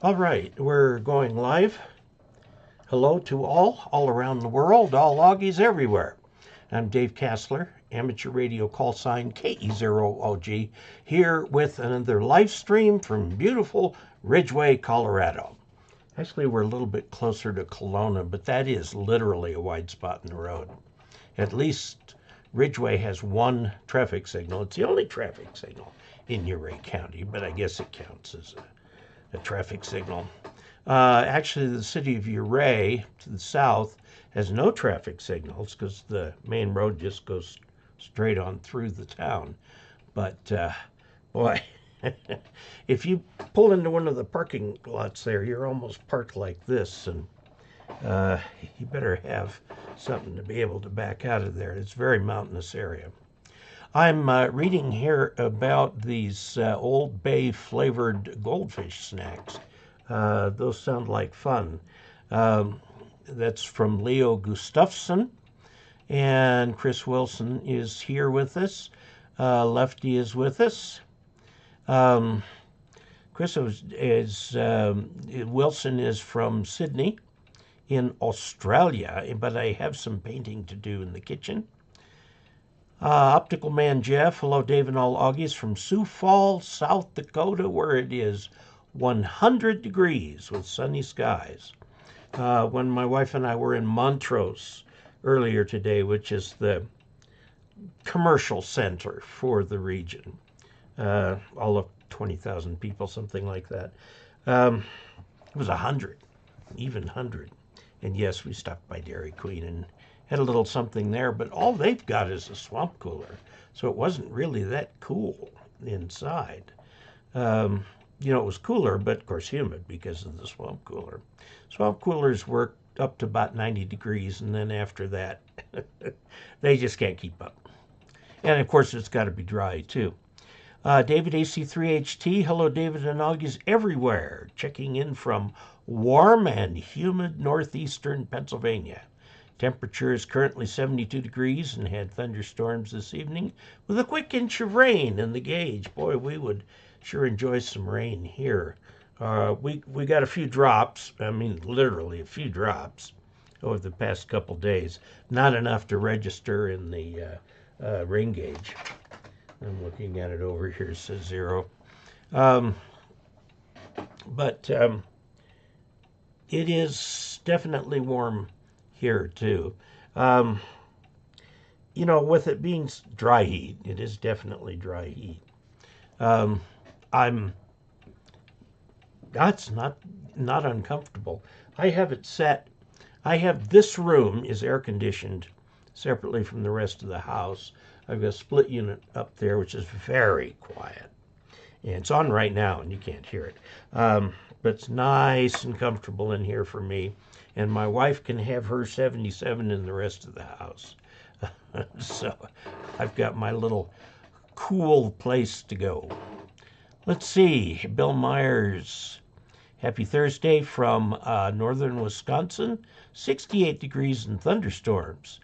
All right, we're going live. Hello to all around the world, all Augies everywhere. I'm Dave Casler, amateur radio call sign KE0OG, here with another live stream from beautiful Ridgway, Colorado. Actually, we're a little bit closer to Kelowna, but that is literally a wide spot in the road. At least Ridgway has one traffic signal. It's the only traffic signal in Ouray County, but I guess it counts as a traffic signal. Actually, the city of Ouray to the south has no traffic signals because the main road just goes straight on through the town. But boy, if you pull into one of the parking lots there, you're almost parked like this, and you better have something to be able to back out of there. It's a very mountainous area. I'm reading here about these Old Bay flavored goldfish snacks. Those sound like fun. That's from Leo Gustafson, and Chris Wilson is here with us. Lefty is with us. Wilson is from Sydney in Australia, but I have some painting to do in the kitchen. Optical Man Jeff, hello Dave and all Augies from Sioux Falls, South Dakota, where it is 100 degrees with sunny skies. When my wife and I were in Montrose earlier today, which is the commercial center for the region, all of 20,000 people, something like that. It was 100, even 100. And yes, we stopped by Dairy Queen and had a little something there, but all they've got is a swamp cooler. So it wasn't really that cool inside. It was cooler, but of course humid because of the swamp cooler. Swamp coolers work up to about 90 degrees, and then after that, they just can't keep up. And of course, it's got to be dry too. David AC3HT, hello David and Augies everywhere, checking in from warm and humid northeastern Pennsylvania. Temperature is currently 72 degrees and had thunderstorms this evening with a quick inch of rain in the gauge. Boy, we would sure enjoy some rain here. We got a few drops, I mean literally a few drops over the past couple days. Not enough to register in the rain gauge. I'm looking at it over here, it says 0. But it is definitely warm here too. With it being dry heat, it is definitely dry heat. That's not uncomfortable. I have it set. This room is air conditioned separately from the rest of the house. I've got a split unit up there, which is very quiet. And it's on right now, and you can't hear it. But it's nice and comfortable in here for me. And my wife can have her 77 in the rest of the house. So I've got my little cool place to go. Let's see. Bill Myers. Happy Thursday from northern Wisconsin. 68 degrees and thunderstorms.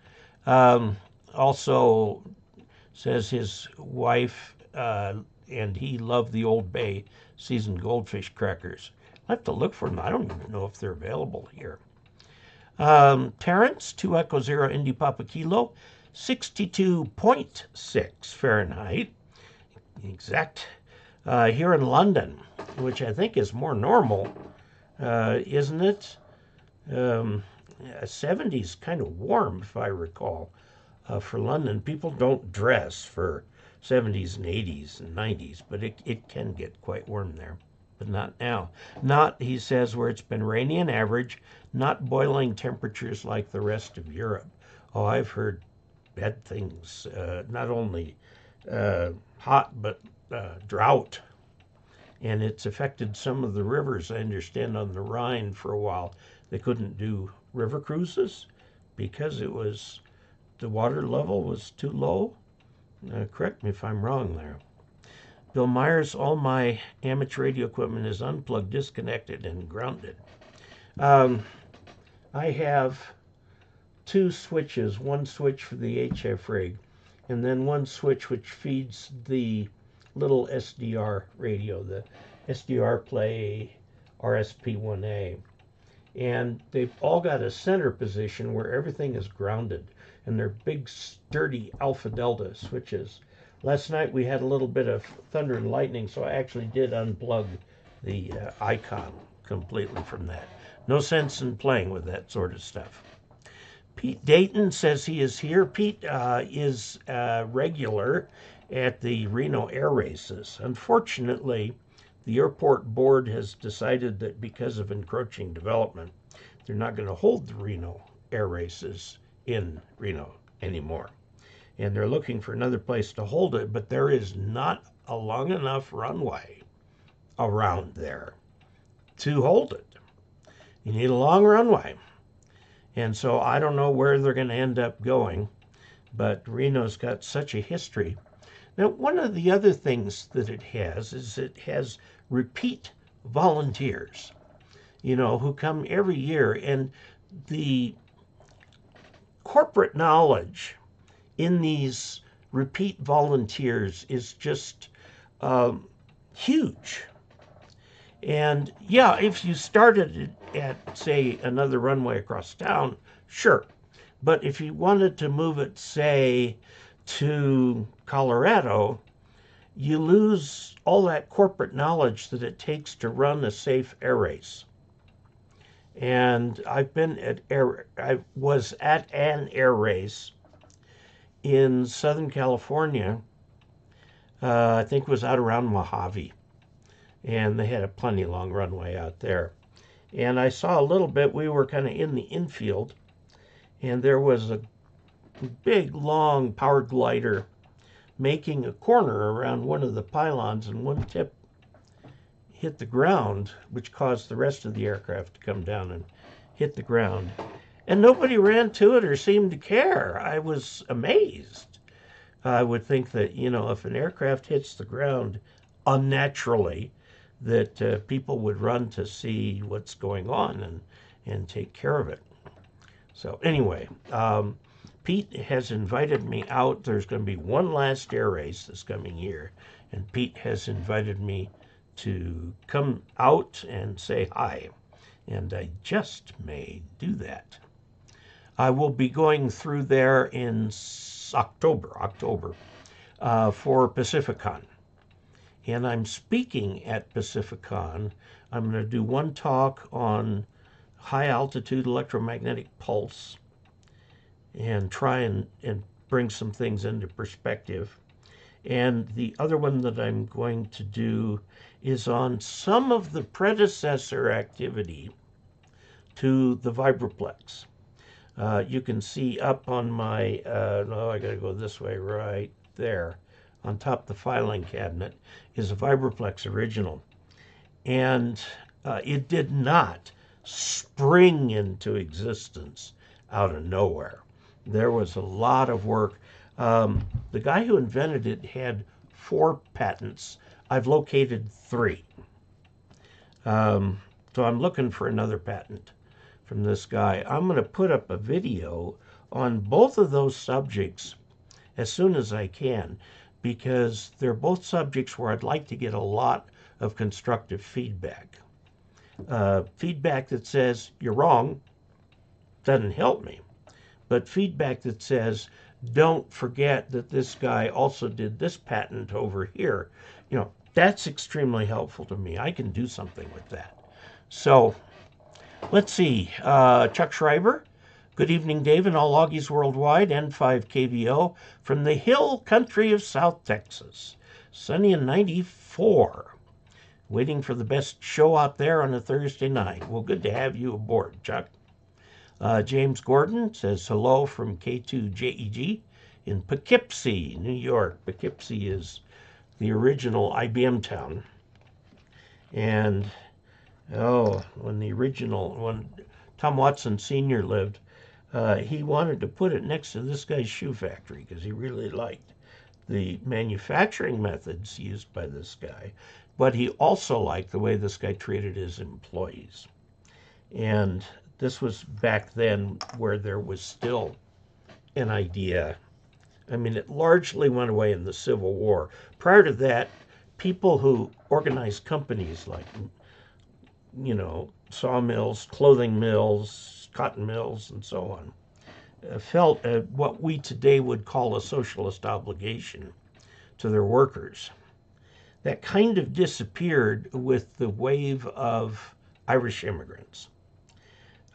Also says his wife and he love the Old Bay seasoned goldfish crackers. I have to look for them. I don't even know if they're available here. Terrence, 2 Echo 0 Indy Papa Kilo, 62.6 Fahrenheit. Exact. Here in London, which I think is more normal, isn't it? 70's kind of warm, if I recall, for London. People don't dress for 70s and 80s and 90s, but it can get quite warm there. But not now. Not, he says, where it's been rainy and average, not boiling temperatures like the rest of Europe. Oh, I've heard bad things, not only hot, but drought. And it's affected some of the rivers, I understand, on the Rhine for a while. They couldn't do river cruises because the water level was too low. Correct me if I'm wrong there. Bill Myers, all my amateur radio equipment is unplugged, disconnected, and grounded. I have 2 switches, one switch for the HF rig, and then one switch which feeds the little SDR radio, the SDR Play RSP-1A. And they've all got a center position where everything is grounded, and they're big, sturdy alpha delta switches. Last night we had a little bit of thunder and lightning, so I actually did unplug the icon completely from that. No sense in playing with that sort of stuff. Pete Dayton says he is here. Pete is regular at the Reno air races. Unfortunately, the airport board has decided that because of encroaching development, they're not going to hold the Reno air races in Reno anymore. And they're looking for another place to hold it, but there is not a long enough runway around there to hold it. You need a long runway. And so I don't know where they're going to end up going, but Reno's got such a history. Now, one of the other things that it has is it has repeat volunteers, who come every year. And the corporate knowledge in these repeat volunteers is just huge. And yeah, if you started at, say, another runway across town, sure. But if you wanted to move it, say, to Colorado, you lose all that corporate knowledge that it takes to run a safe air race. And I was at an air race in Southern California. I think it was out around Mojave. And they had a plenty long runway out there. And I saw a little bit, we were kind of in the infield, and there was a big, long power glider making a corner around one of the pylons, and one tip hit the ground, which caused the rest of the aircraft to come down and hit the ground. And nobody ran to it or seemed to care. I was amazed. I would think that, if an aircraft hits the ground unnaturally, that people would run to see what's going on and take care of it. So anyway, Pete has invited me out. There's going to be one last air race this coming year, and Pete has invited me to come out and say hi, and I just may do that. I will be going through there in October for Pacificon. And I'm speaking at Pacificon. I'm going to do one talk on high-altitude electromagnetic pulse and try and bring some things into perspective. And the other one that I'm going to do is on some of the predecessor activity to the Vibraplex. You can see up on my, I got to go this way right there. On top of the filing cabinet is a Vibraplex original. And it did not spring into existence out of nowhere. There was a lot of work. The guy who invented it had 4 patents. I've located 3. So I'm looking for another patent from this guy. I'm going to put up a video on both of those subjects as soon as I can, because they're both subjects where I'd like to get a lot of constructive feedback. Feedback that says, you're wrong, doesn't help me. But feedback that says, don't forget that this guy also did this patent over here. That's extremely helpful to me. I can do something with that. So, let's see. Chuck Schreiber. Good evening, Dave, and all Augies worldwide, N5 KVO, from the hill country of South Texas. Sunny and 94. Waiting for the best show out there on a Thursday night. Well, good to have you aboard, Chuck. James Gordon says hello from K2JEG in Poughkeepsie, New York. Poughkeepsie is the original IBM town. And, when Tom Watson Sr. lived, he wanted to put it next to this guy's shoe factory because he really liked the manufacturing methods used by this guy, but he also liked the way this guy treated his employees. And this was back then where there was still an idea. I mean, it largely went away in the Civil War. Prior to that, people who organized companies like sawmills, clothing mills, cotton mills, and so on, felt what we today would call a socialist obligation to their workers. That kind of disappeared with the wave of Irish immigrants,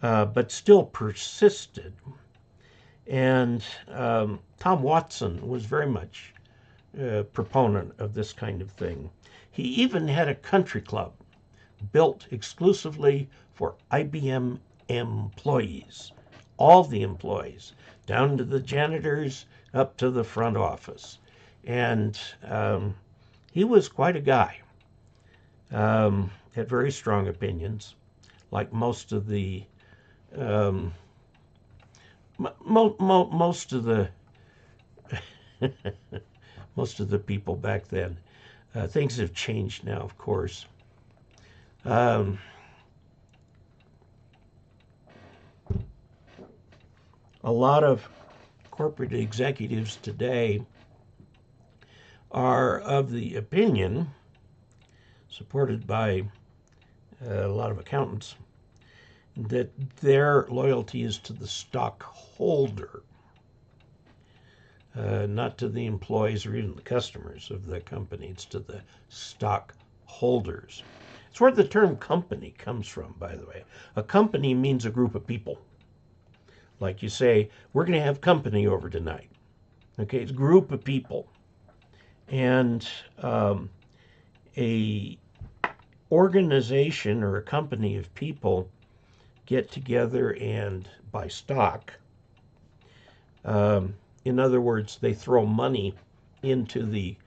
but still persisted. And Tom Watson was very much a proponent of this kind of thing. He even had a country club built exclusively for IBM employees, all the employees, down to the janitors, up to the front office. And he was quite a guy. Had very strong opinions, like most of the most of the most of the people back then. Things have changed now, of course. A lot of corporate executives today are of the opinion, supported by a lot of accountants, that their loyalty is to the stockholder, not to the employees or even the customers of the company. It's to the stockholders. It's where the term company comes from, by the way. A company means a group of people. Like you say, we're going to have company over tonight. Okay, it's a group of people. And a organization or a company of people get together and buy stock. In other words, they throw money into the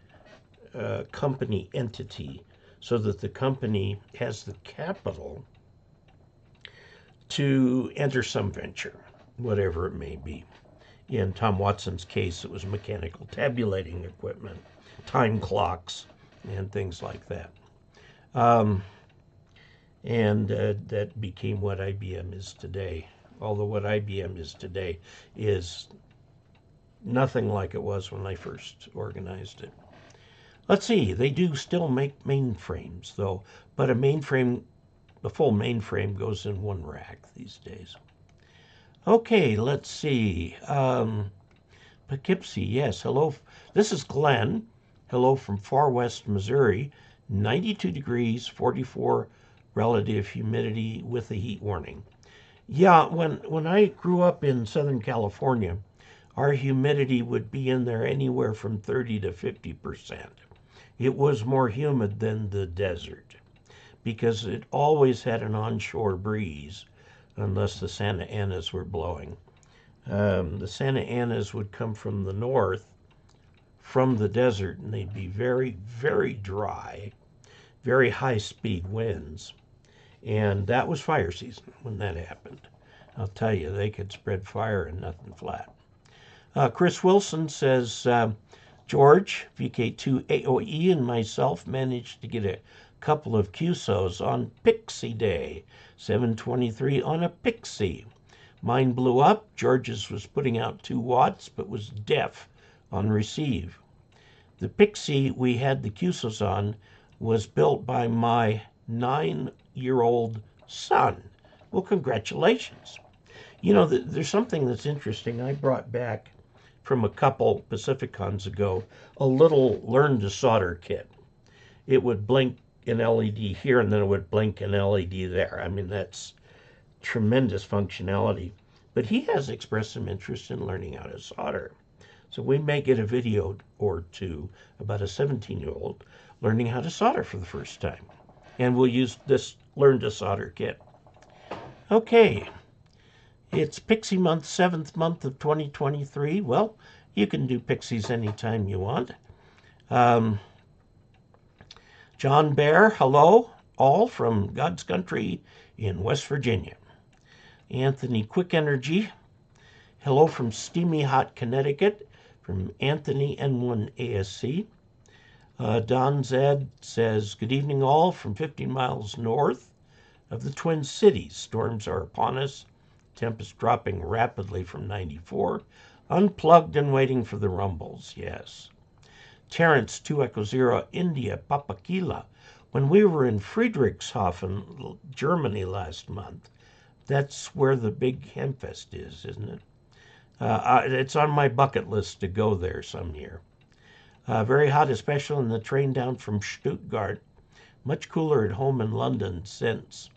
company entity so that the company has the capital to enter some venture, whatever it may be. In Tom Watson's case, it was mechanical tabulating equipment, time clocks, and things like that. And that became what IBM is today. Although what IBM is today is nothing like it was when I first organized it. Let's see, they do still make mainframes, though, but the full mainframe goes in one rack these days. Okay, let's see. Poughkeepsie, yes, hello. This is Glenn. Hello from far west Missouri. 92 degrees, 44 relative humidity with a heat warning. Yeah, when I grew up in Southern California, our humidity would be in there anywhere from 30 to 50%. It was more humid than the desert because it always had an onshore breeze unless the Santa Anas were blowing. The Santa Anas would come from the north, from the desert, and they'd be very, very dry, very high-speed winds. And that was fire season when that happened. I'll tell you, they could spread fire and nothing flat. Chris Wilson says, George, VK2AOE, and myself managed to get a couple of QSOs on Pixie Day, 723 on a Pixie. Mine blew up. George's was putting out 2 watts, but was deaf on receive. The Pixie we had the QSOs on was built by my 9-year-old son. Well, congratulations. You know, there's something that's interesting. I brought back from a couple Pacificons ago a little learn to solder kit. It would blink an LED here and then it would blink an LED there. I mean, that's tremendous functionality. But he has expressed some interest in learning how to solder. So we may get a video or two about a 17-year-old learning how to solder for the first time. And we'll use this learn to solder kit. Okay. It's Pixie month, 7th month of 2023. Well, you can do Pixies anytime you want. John Bear, hello, all from God's country in West Virginia. Anthony Quick Energy, hello from steamy hot Connecticut, from Anthony N1 ASC. Don Zed says, good evening all from 15 miles north of the Twin Cities. Storms are upon us. Tempest dropping rapidly from 94. Unplugged and waiting for the rumbles, yes. Terrence 2 Echo 0 India Papakila. When we were in Friedrichshafen, Germany last month, that's where the big Hempfest is, isn't it? It's on my bucket list to go there some year. Very hot, especially on the train down from Stuttgart. Much cooler at home in London since.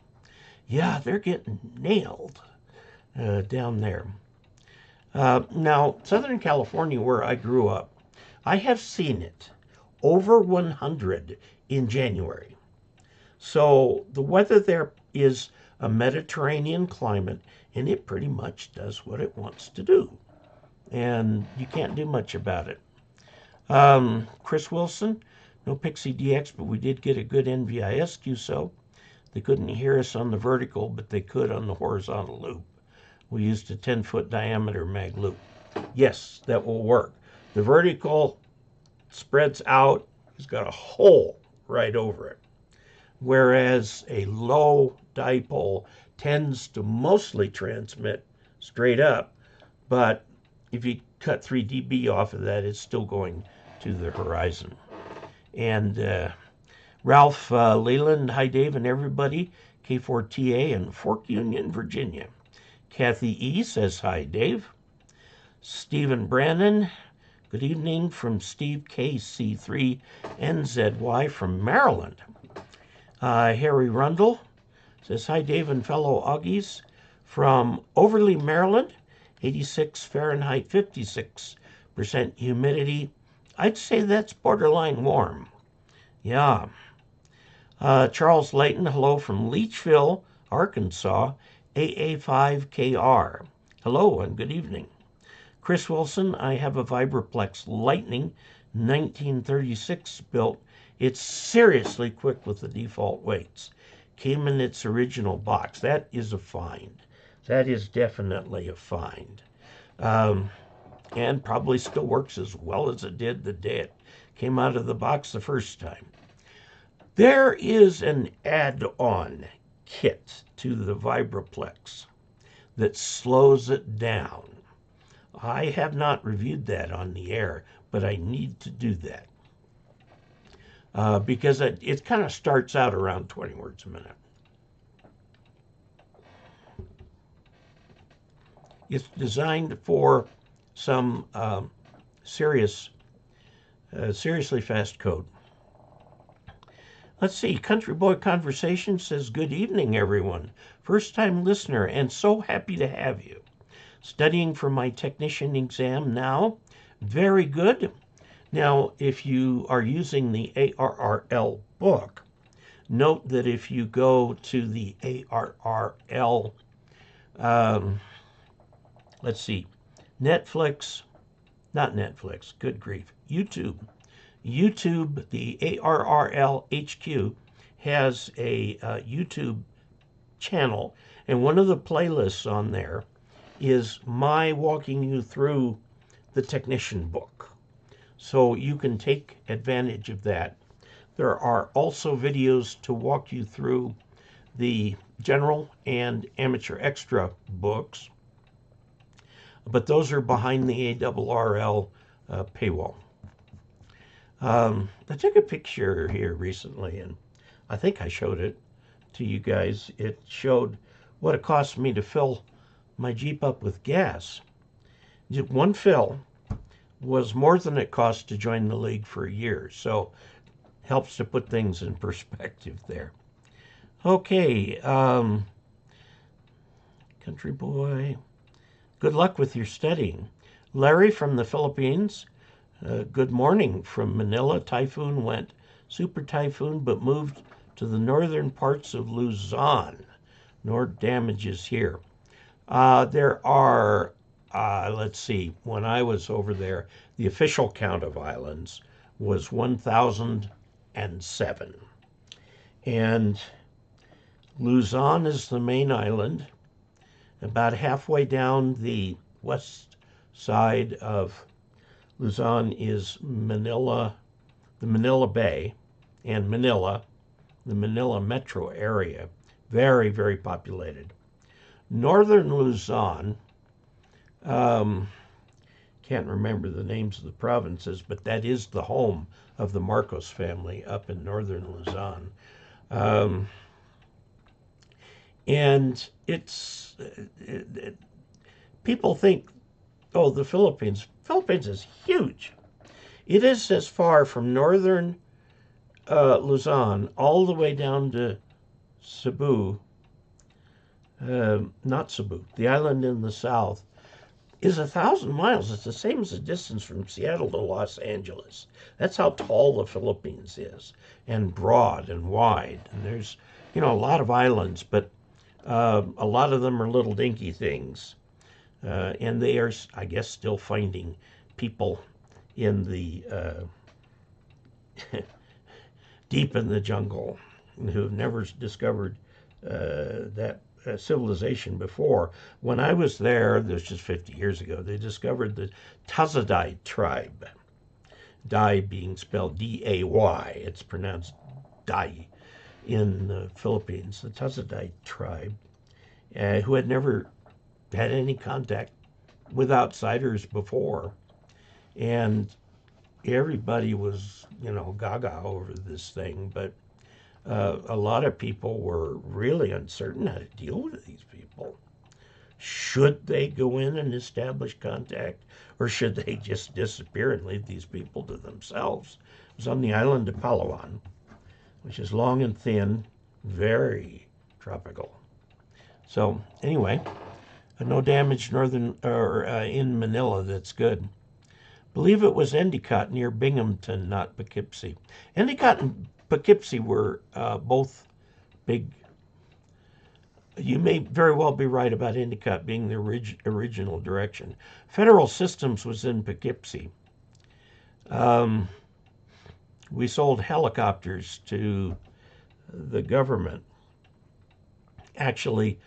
Yeah, they're getting nailed down there. Now, Southern California, where I grew up, I have seen it over 100 in January. So the weather there is a Mediterranean climate, and it pretty much does what it wants to do. And you can't do much about it. Chris Wilson, no Pixie DX, but we did get a good NVIS QSO. They couldn't hear us on the vertical, but they could on the horizontal loop. We used a 10-foot diameter mag loop. Yes, that will work. The vertical spreads out, it's got a hole right over it. Whereas a low dipole tends to mostly transmit straight up, but if you cut 3 dB off of that, it's still going to the horizon. And Ralph Leland, hi Dave and everybody, K4TA in Fork Union, Virginia. Kathy E says hi Dave. Stephen Brannon, good evening from Steve KC3NZY from Maryland. Harry Rundle says hi Dave and fellow Augies from Overly, Maryland, 86 Fahrenheit, 56% humidity. I'd say that's borderline warm. Yeah. Charles Layton, hello from Leachville, Arkansas, AA5KR. Hello and good evening. Chris Wilson, I have a Vibraplex Lightning 1936 built. It's seriously quick with the default weights. Came in its original box. That is a find. That is definitely a find. And probably still works as well as it did the day it came out of the box the first time. There is an add-on kit to the Vibraplex that slows it down. I have not reviewed that on the air, but I need to do that. Because it kind of starts out around 20 words a minute. It's designed for some seriously fast code. Let's see, Country Boy Conversation says, good evening, everyone. First-time listener, and so happy to have you. Studying for my technician exam now. Very good. Now, if you are using the ARRL book, note that if you go to the ARRL, let's see, Netflix, not Netflix, good grief, YouTube, the ARRL HQ has a YouTube channel, and one of the playlists on there is my walking you through the technician book. So you can take advantage of that. There are also videos to walk you through the general and amateur extra books, but those are behind the ARRL paywall. I took a picture here recently, and I think I showed it to you guys. It showed what it cost me to fill my Jeep up with gas. One fill was more than it cost to join the league for a year, so helps to put things in perspective there. Okay, Country Boy, good luck with your studying. Larry from the Philippines, good morning from Manila. Typhoon went super typhoon, but moved to the northern parts of Luzon. No damages here. There are, let's see, when I was over there, the official count of islands was 1,007. And Luzon is the main island. About halfway down the west side of Luzon is Manila, the Manila Bay, and Manila, the Manila metro area. Very, very populated. Northern Luzon, can can't remember the names of the provinces, but that is the home of the Marcos family up in northern Luzon. And people think, oh, the Philippines. Philippines is huge. It is as far from northern Luzon all the way down to Cebu, not Cebu, the island in the south, is 1,000 miles. It's the same as the distance from Seattle to Los Angeles. That's how tall the Philippines is, and broad and wide. And there's, a lot of islands, but a lot of them are little dinky things. And they are, I guess, still finding people in the deep in the jungle who have never discovered that civilization before. When I was there, this was just 50 years ago, they discovered the Tazadai tribe. Dai being spelled D-A-Y. It's pronounced Dai in the Philippines. The Tazadai tribe, who had never had any contact with outsiders before. And everybody was, gaga over this thing, but a lot of people were really uncertain how to deal with these people. Should they go in and establish contact, or should they just disappear and leave these people to themselves? It was on the island of Palawan, which is long and thin, very tropical. So anyway, no damage northern or in Manila. That's good. Believe it was Endicott near Binghamton, not Poughkeepsie. Endicott and Poughkeepsie were both big. You may very well be right about Endicott being the original direction. Federal Systems was in Poughkeepsie. We sold helicopters to the government. Actually,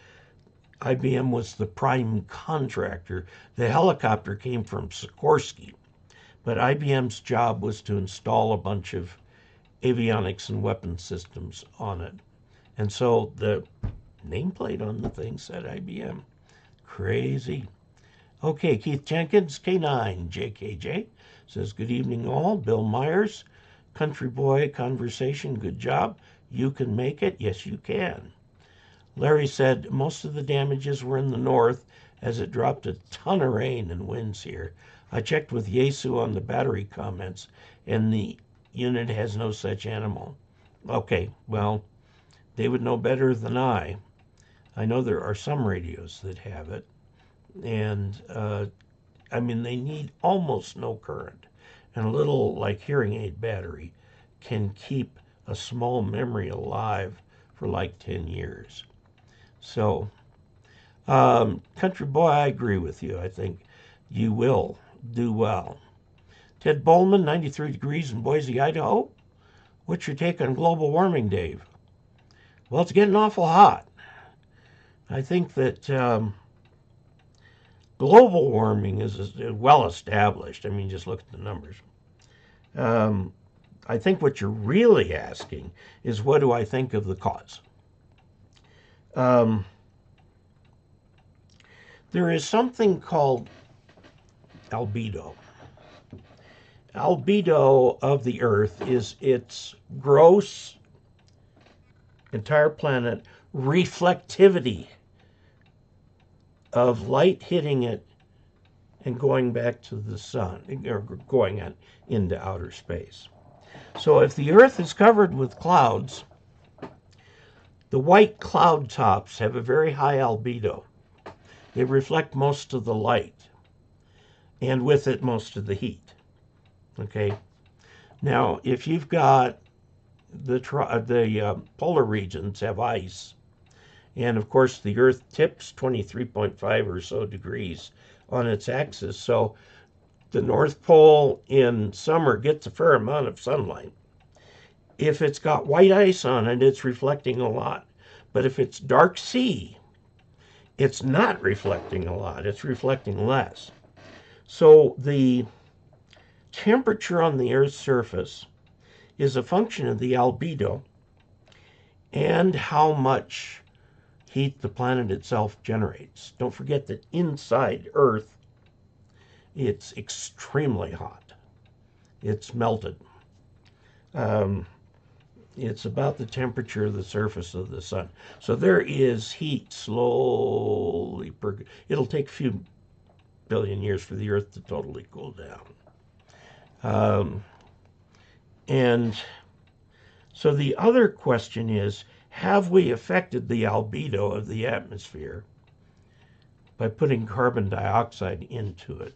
IBM was the prime contractor. The helicopter came from Sikorsky, but IBM's job was to install a bunch of avionics and weapon systems on it. And so the nameplate on the thing said IBM. Crazy. Okay, Keith Jenkins, K9, JKJ, says, good evening all. Bill Myers, Country Boy Conversation, good job. You can make it. Yes, you can. Larry said, most of the damages were in the north as it dropped a ton of rain and winds here. I checked with Yesu on the battery comments, and the unit has no such animal. Okay, well, they would know better than I. I know there are some radios that have it, and they need almost no current. And a little, like, hearing aid battery can keep a small memory alive for like 10 years. So, Country Boy, I agree with you. I think you will do well. Ted Bowman, 93 degrees in Boise, Idaho. What's your take on global warming, Dave? Well, it's getting awful hot. I think that global warming is well established. I mean, just look at the numbers. I think what you're really asking is, what do I think of the cause? There is something called albedo. Albedo of the Earth is its gross, entire planet, reflectivity of light hitting it and going back to the sun, or going out into outer space. So if the Earth is covered with clouds, the white cloud tops have a very high albedo. They reflect most of the light, and with it most of the heat. Okay. Now, if you've got the polar regions have ice, and of course the Earth tips 23.5 or so degrees on its axis, so the North Pole in summer gets a fair amount of sunlight. If it's got white ice on it, it's reflecting a lot. But if it's dark sea, it's not reflecting a lot. It's reflecting less. So the temperature on the Earth's surface is a function of the albedo and how much heat the planet itself generates. Don't forget that inside Earth, It's extremely hot. It's melted. Um, it's about the temperature of the surface of the sun. So there is heat slowly. It'll take a few billion years for the Earth to totally cool down. And so the other question is, have we affected the albedo of the atmosphere by putting carbon dioxide into it?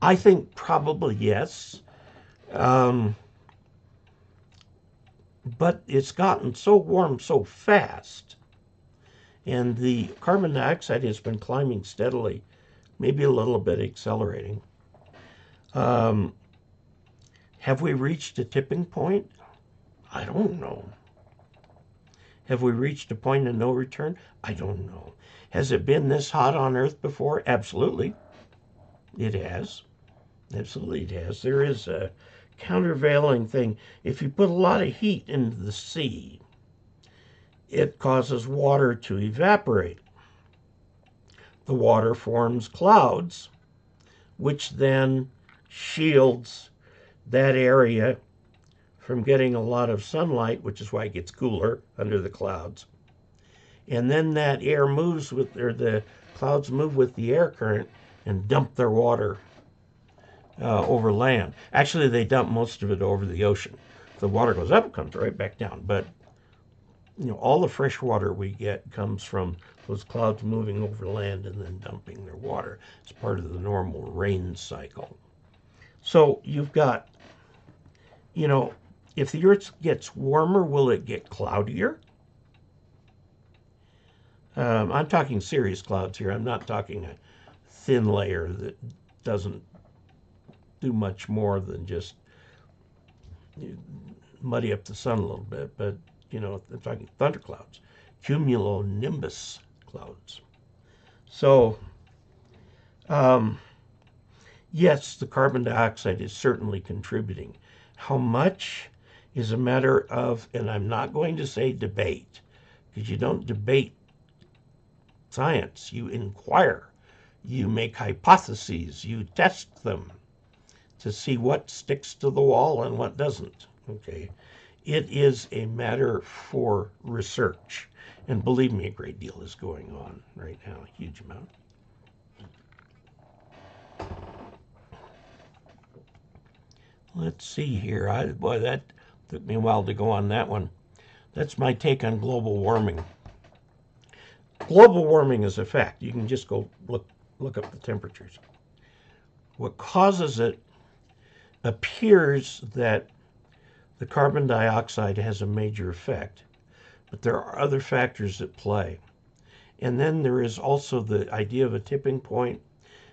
I think probably yes. But it's gotten so warm so fast, and the carbon dioxide has been climbing steadily, maybe a little bit accelerating. Have we reached a tipping point? I don't know. Have we reached a point of no return? I don't know. Has it been this hot on Earth before? Absolutely. It has. Absolutely it has. There is a countervailing thing. If you put a lot of heat into the sea, it causes water to evaporate. The water forms clouds, which then shields that area from getting a lot of sunlight, which is why it gets cooler under the clouds. And then that air moves with, or the clouds move with the air current and dump their water over land. Actually, they dump most of it over the ocean. If the water goes up, it comes right back down. But all the fresh water we get comes from those clouds moving over land and then dumping their water. It's part of the normal rain cycle. So you've got, if the Earth gets warmer, will it get cloudier? I'm talking serious clouds here. I'm not talking a thin layer that doesn't do much more than just muddy up the sun a little bit. But, I'm talking thunderclouds, cumulonimbus clouds. So, yes, the carbon dioxide is certainly contributing. How much is a matter of, and I'm not going to say debate, because you don't debate science. You inquire, you make hypotheses, you test them to see what sticks to the wall and what doesn't. Okay, it is a matter for research, and believe me, a great deal is going on right now, a huge amount. Let's see here. Boy, that took me a while to go on that one. That's my take on global warming. Global warming is a fact. You can just go look up the temperatures. What causes it appears that the carbon dioxide has a major effect, but there are other factors at play. And then there is also the idea of a tipping point.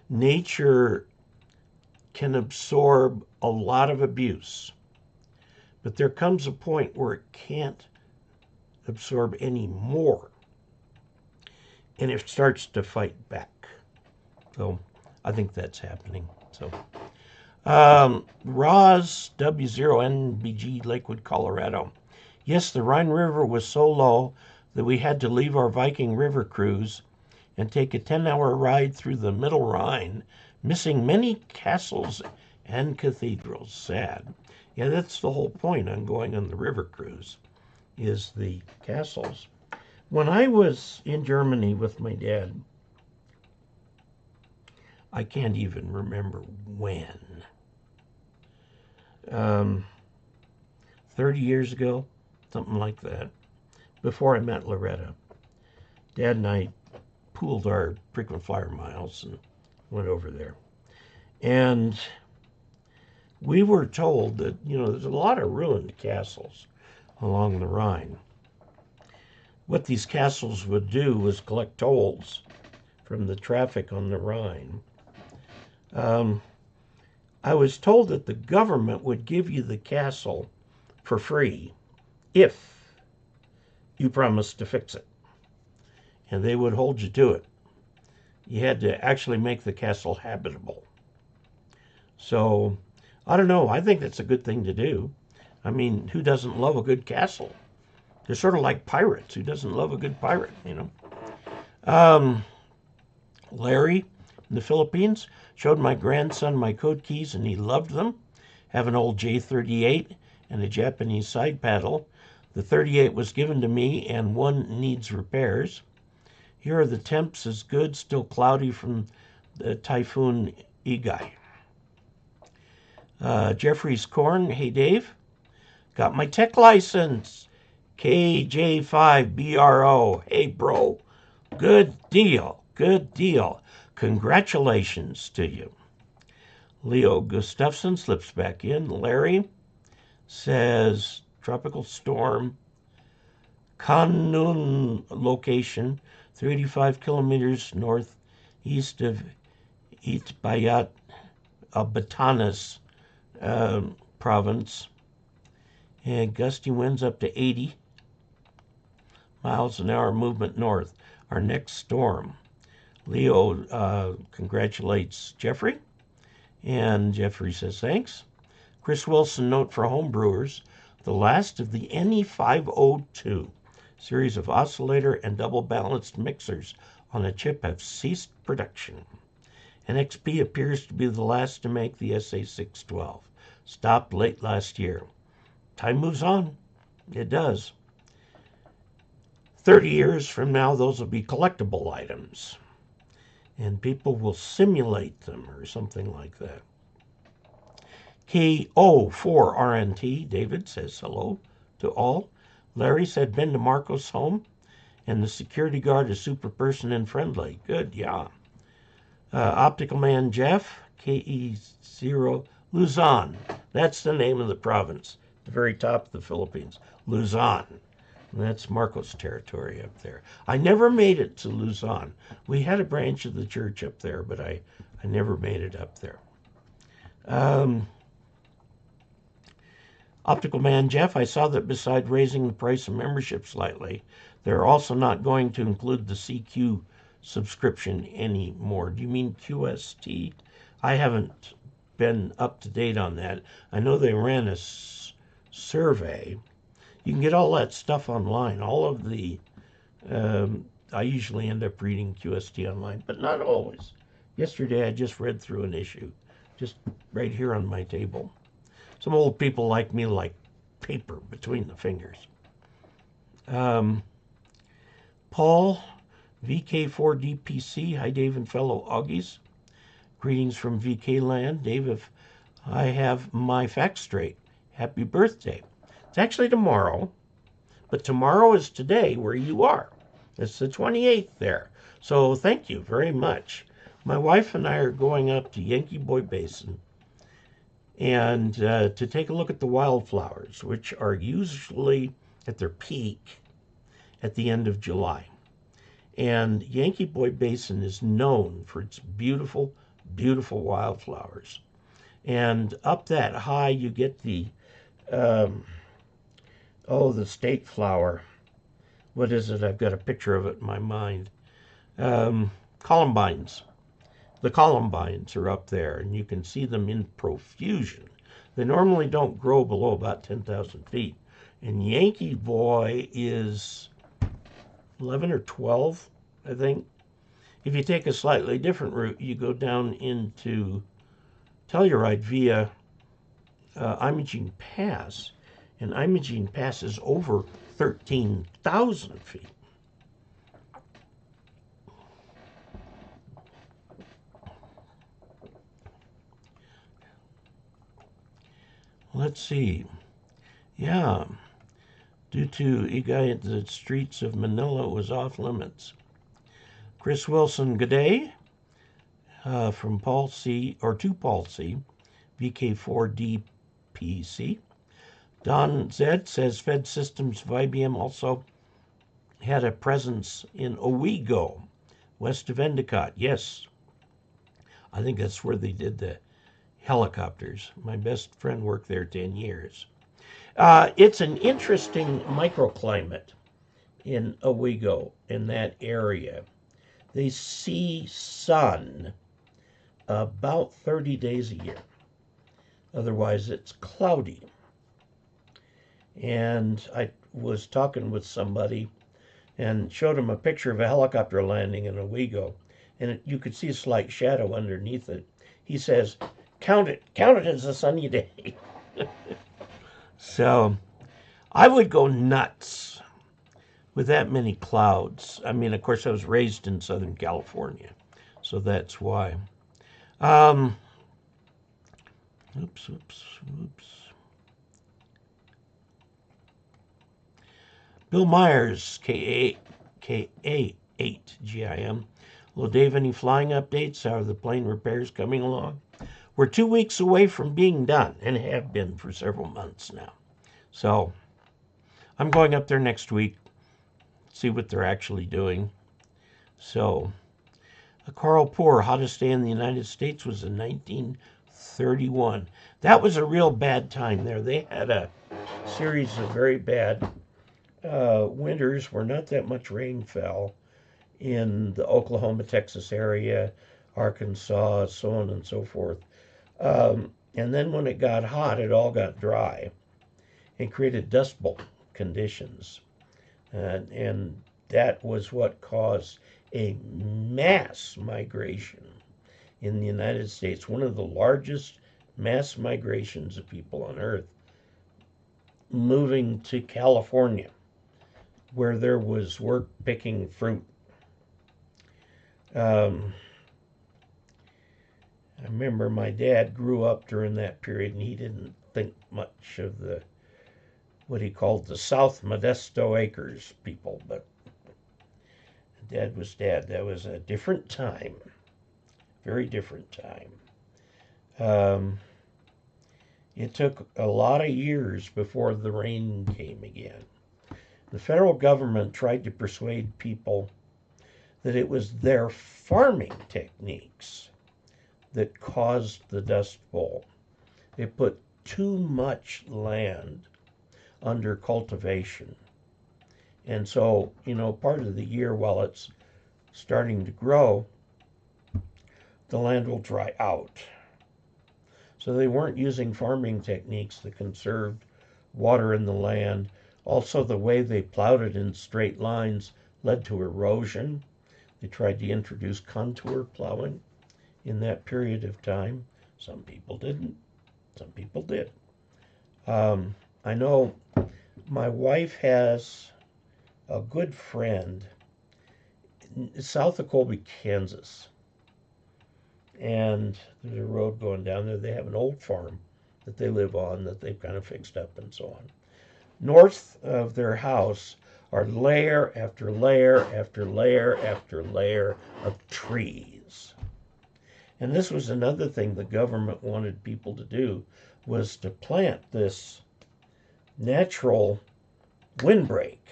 Nature can absorb a lot of abuse, but there comes a point where it can't absorb any more, and it starts to fight back. So I think that's happening. So Roz W0NBG, Lakewood, Colorado. Yes, the Rhine River was so low that we had to leave our Viking River cruise and take a 10-hour ride through the Middle Rhine, missing many castles and cathedrals. Sad. Yeah, that's the whole point on going on the river cruise, is the castles. When I was in Germany with my dad, I can't even remember when. 30 years ago, something like that, before I met Loretta. Dad and I pooled our frequent flyer miles and went over there. And we were told that, there's a lot of ruined castles along the Rhine. What these castles would do was collect tolls from the traffic on the Rhine. I was told that the government would give you the castle for free if you promised to fix it. And they would hold you to it. You had to actually make the castle habitable. So, I don't know. I think that's a good thing to do. I mean, who doesn't love a good castle? They're sort of like pirates. Who doesn't love a good pirate, Larry, in the Philippines. Showed my grandson my code keys and he loved them. Have an old J38 and a Japanese side paddle. The 38 was given to me and one needs repairs. Here are the temps as good, still cloudy from the Typhoon Igai. Jeffrey's Corn, hey Dave, got my tech license. KJ5BRO, hey bro, good deal, good deal. Congratulations to you. Leo Gustafson slips back in. Larry says, tropical storm, Kanun location, 385 kilometers northeast of Itbayat, Batanes province. And gusty winds up to 80 miles an hour, movement north. Our next storm. Leo congratulates Jeffrey, and Jeffrey says thanks. Chris Wilson, note for homebrewers, the last of the NE502 series of oscillator and double balanced mixers on a chip have ceased production. NXP appears to be the last to make the SA612, stopped late last year. Time moves on. It does. 30 years from now, those will be collectible items. And people will simulate them or something like that. KE0OG, David says hello to all. Larry said, been to Marco's home, and the security guard is super person and friendly. Good, yeah. Optical Man Jeff, KE0, Luzon. That's the name of the province, the very top of the Philippines. Luzon. And that's Marcos territory up there. I never made it to Luzon. We had a branch of the church up there, but I never made it up there. Optical Man Jeff, I saw that beside raising the price of membership slightly, they're also not going to include the CQ subscription anymore. Do you mean QST? I haven't been up to date on that. I know they ran a survey. You can get all that stuff online. All of the, I usually end up reading QST online, but not always. Yesterday I just read through an issue, just right here on my table. Some old people like me like paper between the fingers. Paul, VK4DPC, hi Dave and fellow Augies. Greetings from VK land. Dave, if I have my facts straight, happy birthday. It's actually tomorrow, but tomorrow is today where you are. It's the 28th there. So thank you very much. My wife and I are going up to Yankee Boy Basin and to take a look at the wildflowers, which are usually at their peak at the end of July. And Yankee Boy Basin is known for its beautiful, beautiful wildflowers. And up that high, you get the, the state flower. What is it? I've got a picture of it in my mind. Columbines. The columbines are up there, and you can see them in profusion. They normally don't grow below about 10,000 feet. And Yankee Boy is 11 or 12, I think. If you take a slightly different route, you go down into Telluride via Imogene Pass, and Imogene Pass is over 13,000 feet. Let's see. Yeah. Due to Igai, the streets of Manila was off limits. Chris Wilson, good day. From Paul C, or to Paul C, VK4DPC. Don Z says Fed Systems of IBM also had a presence in Owego, west of Endicott. Yes, I think that's where they did the helicopters. My best friend worked there 10 years. It's an interesting microclimate in Owego, in that area. They see sun about 30 days a year. Otherwise, it's cloudy. And I was talking with somebody and showed him a picture of a helicopter landing in Owego. and you could see a slight shadow underneath it. He says, count it as a sunny day. So I would go nuts with that many clouds. I mean, of course, I was raised in Southern California, so that's why. Um, oops. Bill Myers, KE0OG. Hello, Dave. Any flying updates? How are the plane repairs coming along? We're 2 weeks away from being done and have been for several months now. So I'm going up there next week, see what they're actually doing. So, Carl Poor, hottest day in the United States was in 1931. That was a real bad time there. They had a series of very bad winters where not that much rain fell in the Oklahoma, Texas area, Arkansas, so on and so forth. And then when it got hot, it all got dry and created dust bowl conditions. And that was what caused a mass migration in the United States, one of the largest mass migrations of people on Earth, moving to California, where there was work picking fruit. I remember my dad grew up during that period, and he didn't think much of what he called the South Modesto Acres people, but Dad was Dad. That was a different time, very different time. It took a lot of years before the rain came again. The federal government tried to persuade people that it was their farming techniques that caused the Dust Bowl. They put too much land under cultivation. And so, part of the year while it's starting to grow, the land will dry out. So they weren't using farming techniques that conserved water in the land. Also, the way they plowed it in straight lines led to erosion. They tried to introduce contour plowing in that period of time. Some people didn't. Some people did. I know my wife has a good friend south of Colby, Kansas. And there's a road going down there. They have an old farm that they live on that they've kind of fixed up and so on. North of their house are layer after layer after layer after layer of trees. And this was another thing the government wanted people to do, was to plant this natural windbreak,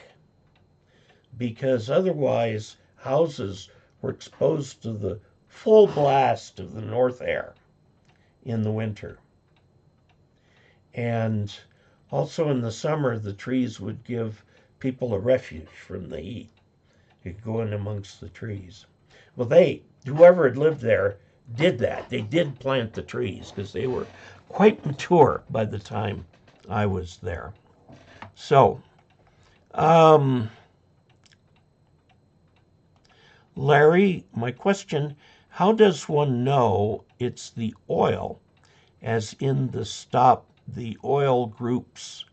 because otherwise houses were exposed to the full blast of the north air in the winter. And also in the summer, the trees would give people a refuge from the heat. You could go in amongst the trees. Well, whoever had lived there did that. They did plant the trees because they were quite mature by the time I was there. So, Larry, my question, how does one know it's the oil, as in the stop the oil groups?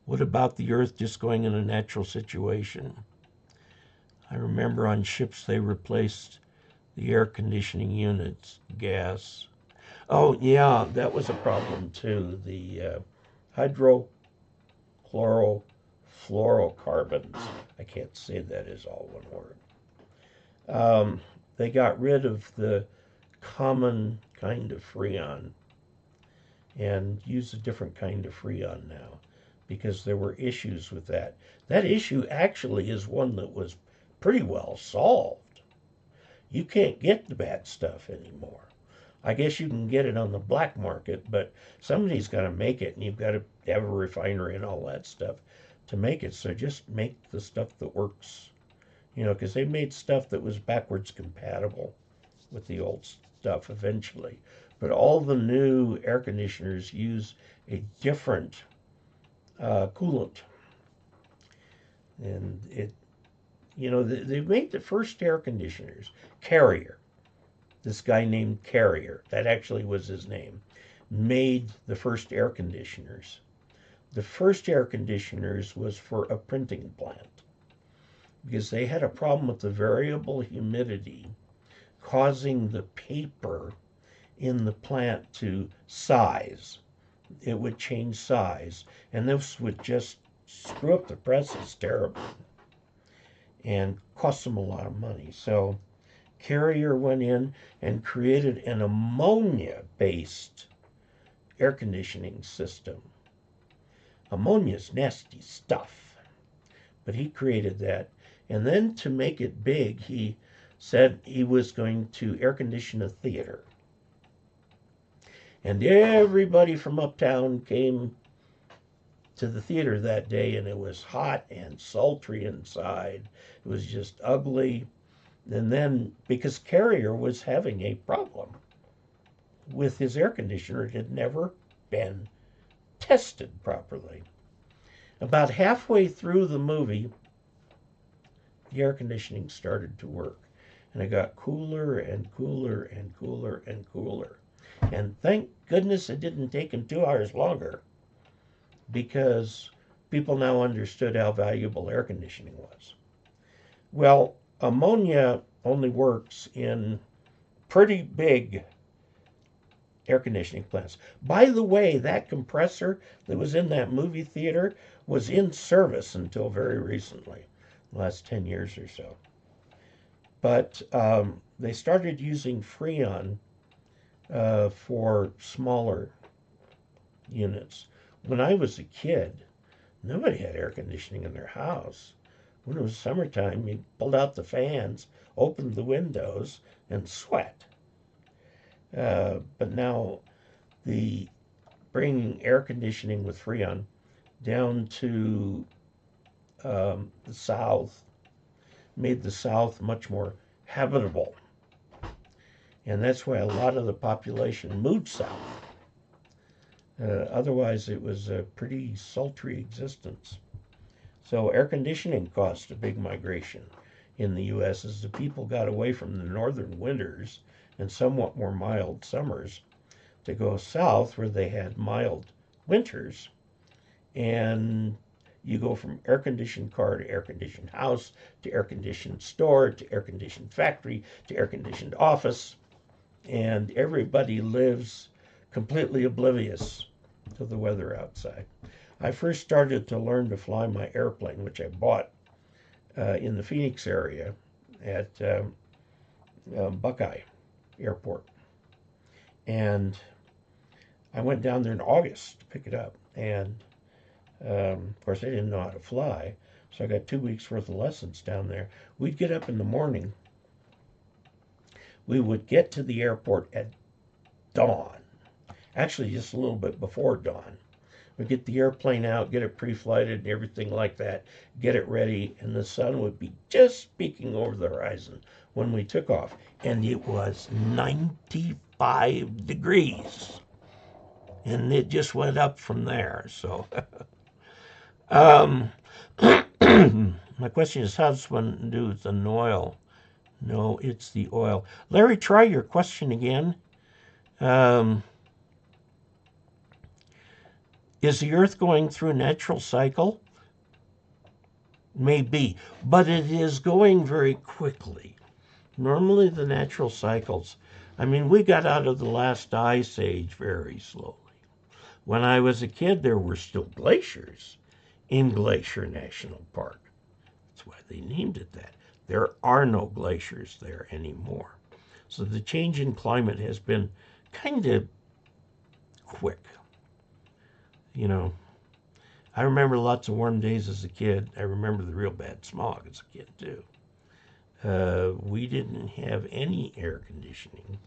What about the earth just going in a natural situation? I remember on ships they replaced the air conditioning units, gas. Oh, yeah, that was a problem too. The hydrochlorofluorocarbons. I can't say that is all one word. They got rid of the common kind of freon and use a different kind of freon now because there were issues with that. That issue actually is one that was pretty well solved. You can't get the bad stuff anymore. I guess you can get it on the black market, but somebody's got to make it, and you've got to have a refinery and all that stuff to make it. So just make the stuff that works, because they made stuff that was backwards compatible with the old stuff eventually. But all the new air conditioners use a different coolant. And they made the first air conditioners, Carrier. this guy named Carrier, that actually was his name, made the first air conditioners. The first air conditioners was for a printing plant because they had a problem with the variable humidity causing the paper in the plant to size. It would change size, and this would just screw up the presses terribly and cost them a lot of money. So Carrier went in and created an ammonia-based air conditioning system. Ammonia's nasty stuff, but he created that. And then to make it big, he said he was going to air condition a theater. And everybody from uptown came to the theater that day, and it was hot and sultry inside. It was just ugly. And then, because Carrier was having a problem with his air conditioner, it had never been tested properly. About halfway through the movie, the air conditioning started to work. And it got cooler and cooler and cooler and cooler. And thank goodness it didn't take him 2 hours longer, because people now understood how valuable air conditioning was. Well, ammonia only works in pretty big air conditioning plants. By the way, that compressor that was in that movie theater was in service until very recently, the last 10 years or so. But they started using Freon for smaller units. When I was a kid, nobody had air conditioning in their house. When it was summertime, you pulled out the fans, opened the windows, and sweat. But now, the bringing air conditioning with Freon down to the South made the South much more habitable. And that's why a lot of the population moved south. Otherwise, it was a pretty sultry existence. So air conditioning caused a big migration in the U.S. as the people got away from the northern winters and somewhat more mild summers to go south where they had mild winters. And you go from air-conditioned car to air-conditioned house to air-conditioned store to air-conditioned factory to air-conditioned office. And everybody lives completely oblivious to the weather outside. I first started to learn to fly my airplane, which I bought in the Phoenix area at Buckeye Airport. And I went down there in August to pick it up. And of course, I didn't know how to fly, so I got 2 weeks worth of lessons down there. We'd get up in the morning. We would get to the airport at dawn, actually just a little bit before dawn. We'd get the airplane out, get it pre-flighted and everything like that, get it ready, and the sun would be just peeking over the horizon when we took off. And it was 95 degrees. And it just went up from there. So, my question is, how does one do with an oil? No, it's the oil. Larry, try your question again. Is the Earth going through a natural cycle? Maybe, but it is going very quickly. Normally the natural cycles, we got out of the last ice age very slowly. When I was a kid, there were still glaciers in Glacier National Park. That's why they named it that. There are no glaciers there anymore. So the change in climate has been kind of quick. I remember lots of warm days as a kid. I remember the real bad smog as a kid, too. We didn't have any air conditioning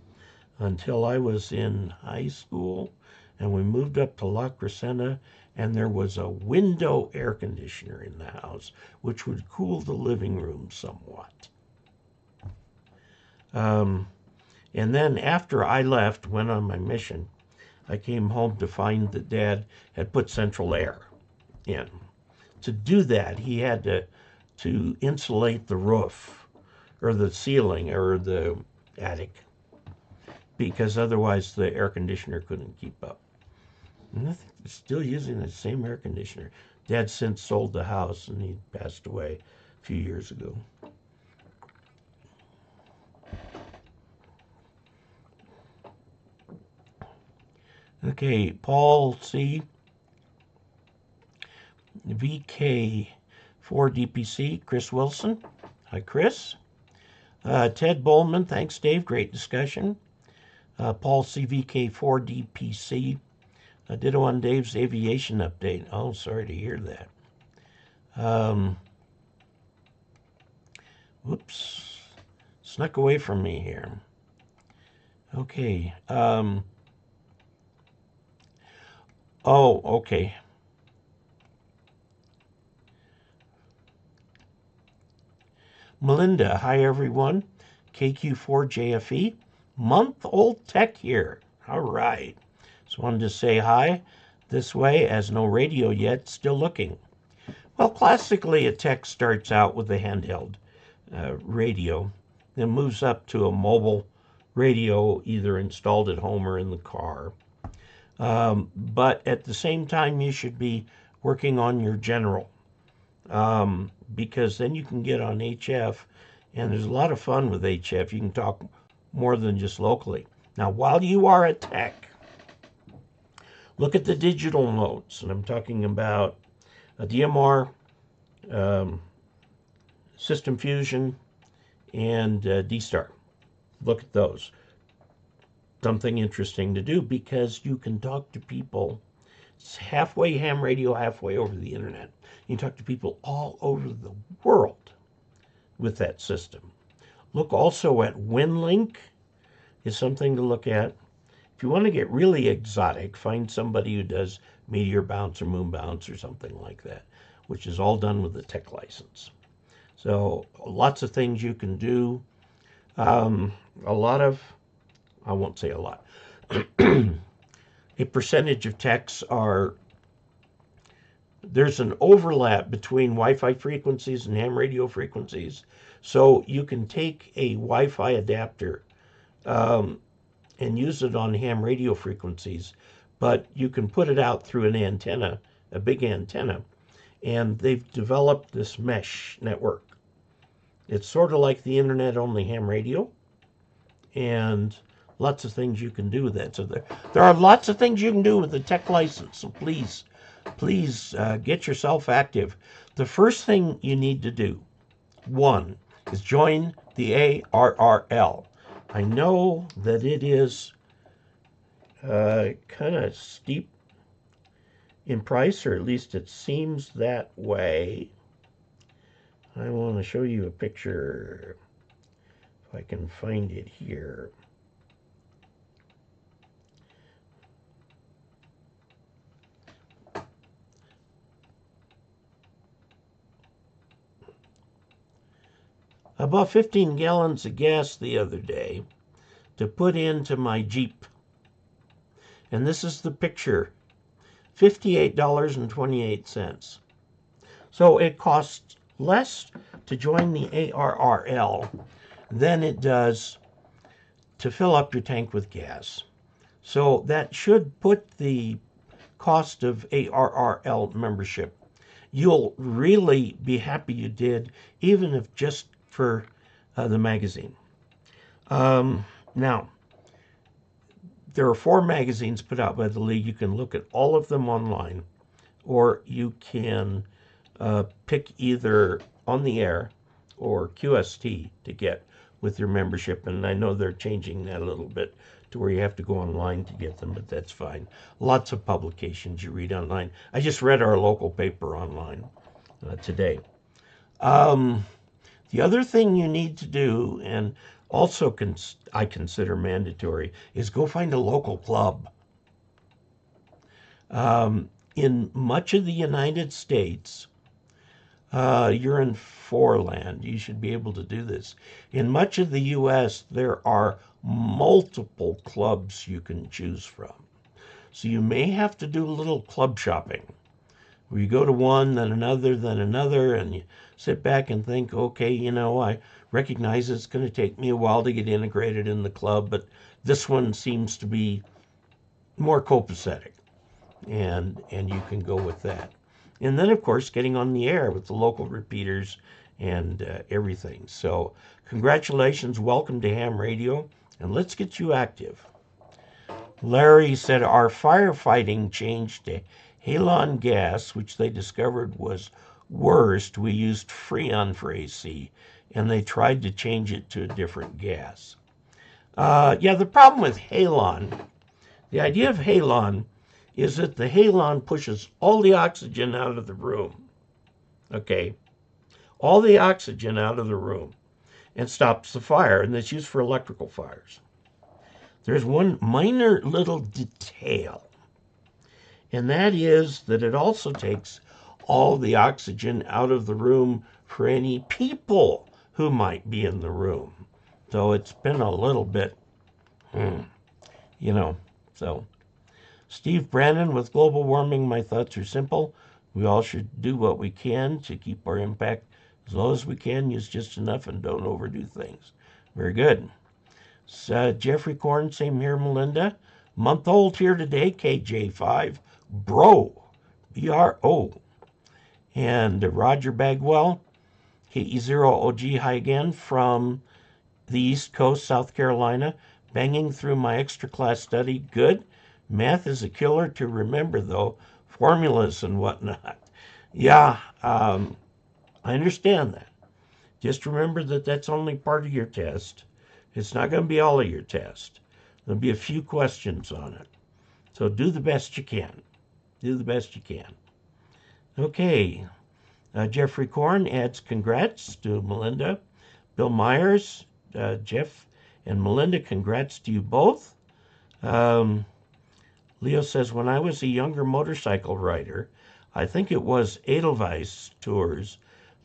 until I was in high school, and we moved up to La Crescenta, and there was a window air conditioner in the house, which would cool the living room somewhat. And then after I left, went on my mission, I came home to find that Dad had put central air in. To do that, he had to insulate the roof, or the ceiling, or the attic. because otherwise the air conditioner couldn't keep up. And I think they're still using the same air conditioner. Dad since sold the house and he passed away a few years ago. Okay, Paul C. VK4DPC, Chris Wilson. Hi, Chris. Ted Bowman, thanks, Dave. Great discussion. Paul CVK4DPC. Ditto on Dave's aviation update. Oh, sorry to hear that. Whoops. Snuck away from me here. Okay. Oh, okay. Melinda, hi everyone. KQ4JFE, month-old tech here. All right. Just wanted to say hi this way, as no radio yet, still looking. Well, classically, a tech starts out with a handheld radio, then moves up to a mobile radio, either installed at home or in the car. But at the same time, you should be working on your general. Because then you can get on HF, and there's a lot of fun with HF. You can talk more than just locally. Now, while you are a tech, look at the digital modes, and I'm talking about a DMR, System Fusion, and D-Star. Look at those. Something interesting to do, because you can talk to people. It's halfway ham radio, halfway over the internet. You can talk to people all over the world with that system. Look also at WinLink is something to look at. If you want to get really exotic, find somebody who does meteor bounce or moon bounce or something like that, which is all done with a tech license. So lots of things you can do. A lot of, I won't say a lot, a percentage of techs are, there's an overlap between Wi-Fi frequencies and ham radio frequencies. So you can take a Wi-Fi adapter and use it on ham radio frequencies, but you can put it out through an antenna, a big antenna, and they've developed this mesh network. It's sort of like the internet, only ham radio, and lots of things you can do with that. So there are lots of things you can do with the tech license. So please get yourself active. The first thing you need to do, one, is join the ARRL. I know that it is kind of steep in price, or at least it seems that way. I want to show you a picture, if I can find it here. I bought 15 gallons of gas the other day to put into my Jeep. And this is the picture, $58.28. So it costs less to join the ARRL than it does to fill up your tank with gas. So that should put the cost of ARRL membership. You'll really be happy you did, even if just for the magazine. Now, there are 4 magazines put out by the League. You can look at all of them online, or you can pick either on the air or QST to get with your membership. And I know they're changing that a little bit to where you have to go online to get them, but that's fine. Lots of publications you read online. I just read our local paper online today. The other thing you need to do, and also I consider mandatory, is go find a local club. In much of the United States, you're in foreland. You should be able to do this. In much of the U.S., there are multiple clubs you can choose from. So you may have to do a little club shopping. where you go to one, then another, and you sit back and think, okay, you know, I recognize it's going to take me a while to get integrated in the club, but this one seems to be more copacetic, and you can go with that. And then, of course, getting on the air with the local repeaters and everything. So congratulations, welcome to ham radio, and let's get you active. Larry said our firefighting changed to halon gas, which they discovered was worst. We used Freon for AC, and they tried to change it to a different gas. Yeah, the problem with halon, the idea of halon is that the halon pushes all the oxygen out of the room, okay? All the oxygen out of the room and stops the fire, and that's used for electrical fires. There's one minor little detail, and that is that it also takes all the oxygen out of the room for any people who might be in the room. So it's been a little bit, you know, so. Steve Brandon, with global warming, my thoughts are simple. We all should do what we can to keep our impact as low as we can, use just enough, and don't overdo things. Very good. Jeffrey Korn, same here, Melinda. Month old here today, KJ5, bro, B-R-O. And Roger Bagwell, KE0OG, hi again from the East Coast, South Carolina. Banging through my extra class study, good. Math is a killer to remember, though, formulas and whatnot. Yeah, I understand that. Just remember that that's only part of your test. It's not going to be all of your test. There'll be a few questions on it. So do the best you can. Do the best you can. Okay. Jeffrey Korn adds congrats to Melinda. Bill Myers, Jeff and Melinda, congrats to you both. Leo says, when I was a younger motorcycle rider, I think it was Edelweiss Tours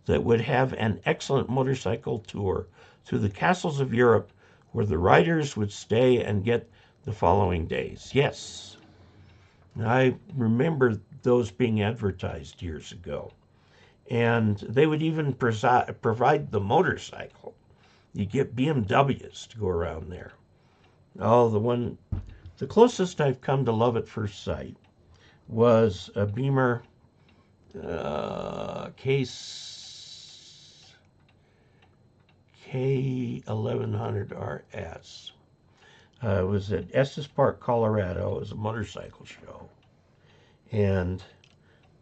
that would have an excellent motorcycle tour through the castles of Europe where the riders would stay and get the following days. Yes, I remember those being advertised years ago. And they would even provide the motorcycle. You get BMWs to go around there. Oh, the closest I've come to love at first sight was a Beamer K1100 RS. It was at Estes Park, Colorado. It was a motorcycle show. And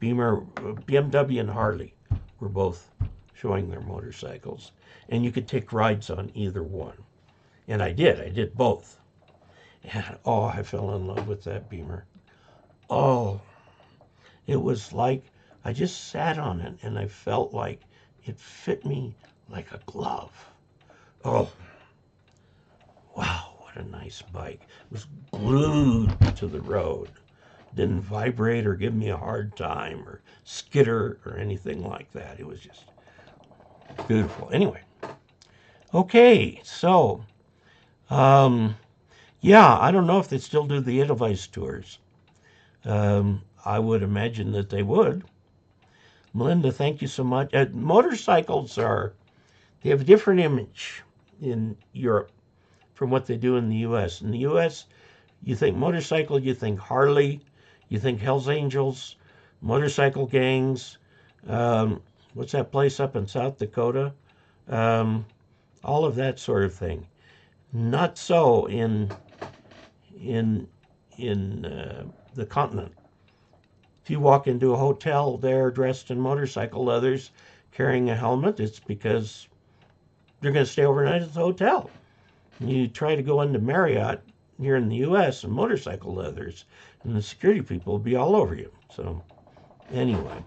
BMW and Harley were both showing their motorcycles. And you could take rides on either one. And I did both. And oh, I fell in love with that Beamer. Oh, it was like I just sat on it and I felt like it fit me like a glove. Oh, wow, what a nice bike. It was glued to the road. Didn't vibrate or give me a hard time or skitter or anything like that. It was just beautiful. Anyway, okay, so, yeah, I don't know if they still do the Edelweiss tours. I would imagine that they would. Melinda, thank you so much. Motorcycles they have a different image in Europe from what they do in the U.S. In the U.S., you think motorcycle, you think Harley, you think Hells Angels, motorcycle gangs, what's that place up in South Dakota? All of that sort of thing. Not so in the continent. If you walk into a hotel there dressed in motorcycle leathers, carrying a helmet, it's because they're going to stay overnight at the hotel. You try to go into Marriott here in the U.S. in motorcycle leathers, and the security people will be all over you. So, anyway.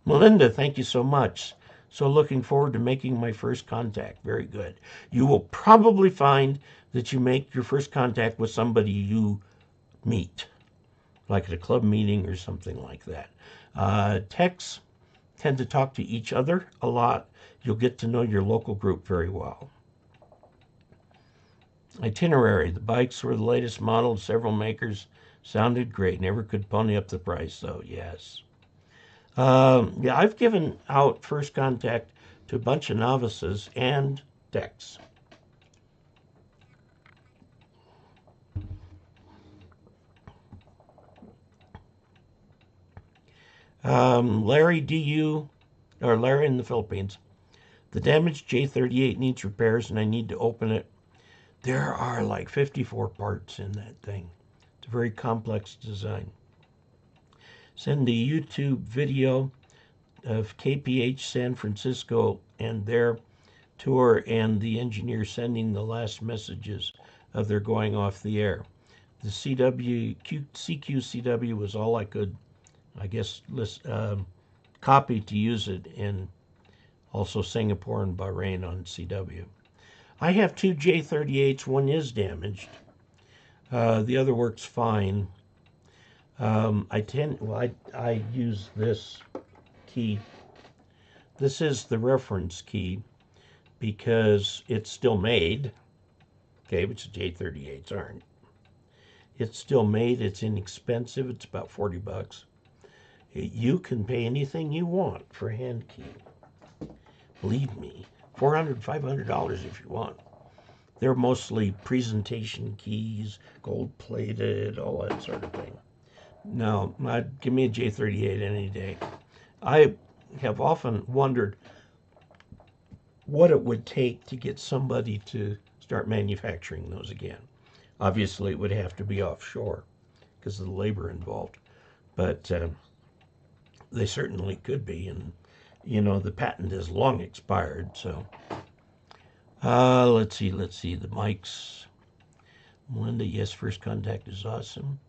Melinda, thank you so much. So looking forward to making my first contact. Very good. You will probably find that you make your first contact with somebody you meet, like at a club meeting or something like that. Techs tend to talk to each other a lot. You'll get to know your local group very well. Itinerary. The bikes were the latest model of several makers Sounded great. Never could pony up the price, though. Yes. Yeah, I've given out First Contact to a bunch of novices and techs. Larry DU, or Larry in the Philippines. The damaged J38 needs repairs and I need to open it. There are like 54 parts in that thing. It's a very complex design. Send a YouTube video of KPH San Francisco and their tour and the engineer sending the last messages of their going off the air. The CQCW was all I could, I guess, copy to use it in also Singapore and Bahrain on CW. I have two J38s. One is damaged. The other works fine. I use this key. This is the reference key because it's still made. Okay, which the J38s aren't. It's still made. It's inexpensive. It's about 40 bucks. You can pay anything you want for a hand key. Believe me, $400, $500 if you want. They're mostly presentation keys, gold-plated, all that sort of thing. No, give me a J38 any day. I have often wondered what it would take to get somebody to start manufacturing those again. Obviously, it would have to be offshore because of the labor involved. But they certainly could be, and you know, the patent is long expired, so. Let's see, the mics. Melinda, yes, First Contact is awesome.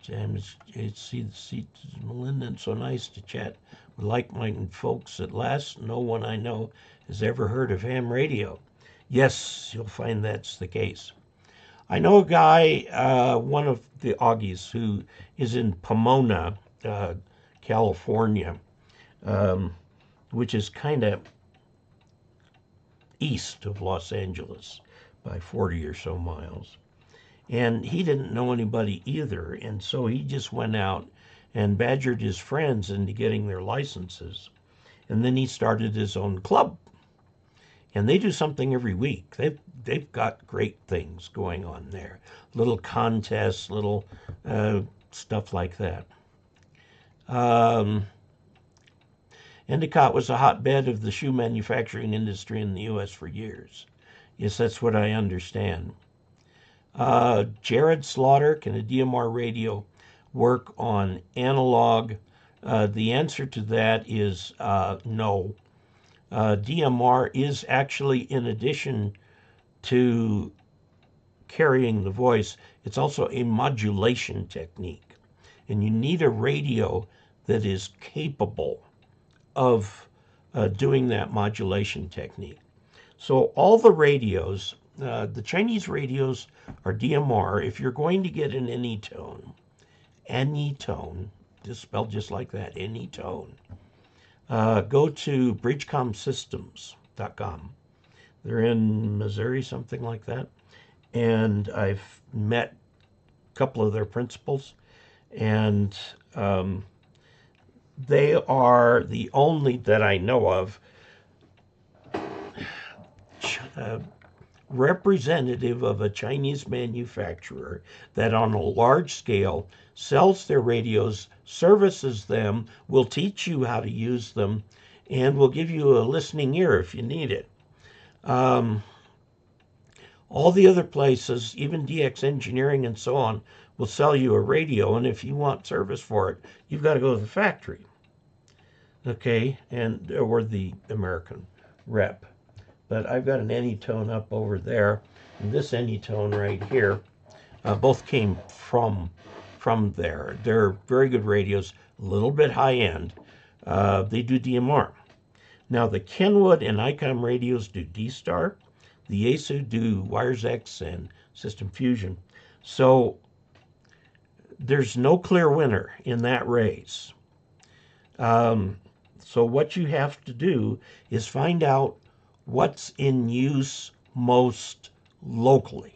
James, see the seats, Melinda, it's so nice to chat with like-minded folks. At last, no one I know has ever heard of ham radio. Yes, you'll find that's the case. I know a guy, one of the Augies, who is in Pomona, California, which is kind of east of Los Angeles by 40 or so miles. And he didn't know anybody either, and so he just went out and badgered his friends into getting their licenses. And then he started his own club. And they do something every week. They've got great things going on there. Little contests, little stuff like that. Endicott was a hotbed of the shoe manufacturing industry in the U.S. for years. Yes, that's what I understand. Jared Slaughter, can a DMR radio work on analog? The answer to that is no. DMR is actually, in addition to carrying the voice, it's also a modulation technique. And you need a radio that is capable of doing that modulation technique. So all the radios, the Chinese radios are DMR. If you're going to get an anytone, just spelled just like that, anytone, go to bridgecomsystems.com. They're in Missouri, something like that. And I've met a couple of their principals, and they are the only that I know of representative of a Chinese manufacturer that on a large scale sells their radios, services them, will teach you how to use them, and will give you a listening ear if you need it. All the other places, even DX Engineering and so on, will sell you a radio, and if you want service for it, you've got to go to the factory. Okay, or the American rep. But I've got an Anytone up over there, and this Anytone right here, both came from there. They're very good radios, a little bit high end. They do DMR. Now the Kenwood and ICOM radios do D-Star. The Yaesu do Wires X and System Fusion. So there's no clear winner in that race. So what you have to do is find out what's in use most locally.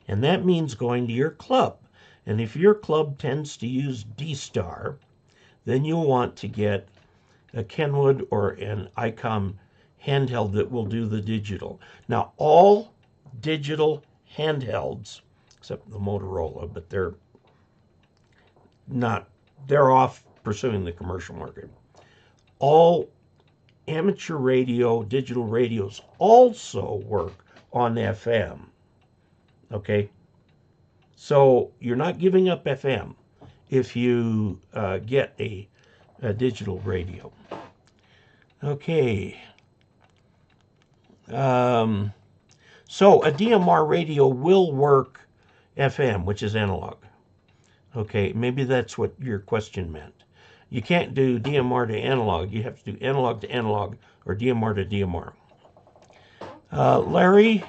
And that means going to your club And if your club tends to use D-Star, then you'll want to get a Kenwood or an ICOM handheld that will do the digital. Now, all digital handhelds, except the Motorola, but they're off pursuing the commercial market. All amateur radio, digital radios also work on FM. Okay? So you're not giving up FM if you get a digital radio. Okay. So a DMR radio will work FM, which is analog. Okay, maybe that's what your question meant. You can't do DMR to analog. You have to do analog to analog or DMR to DMR. Larry,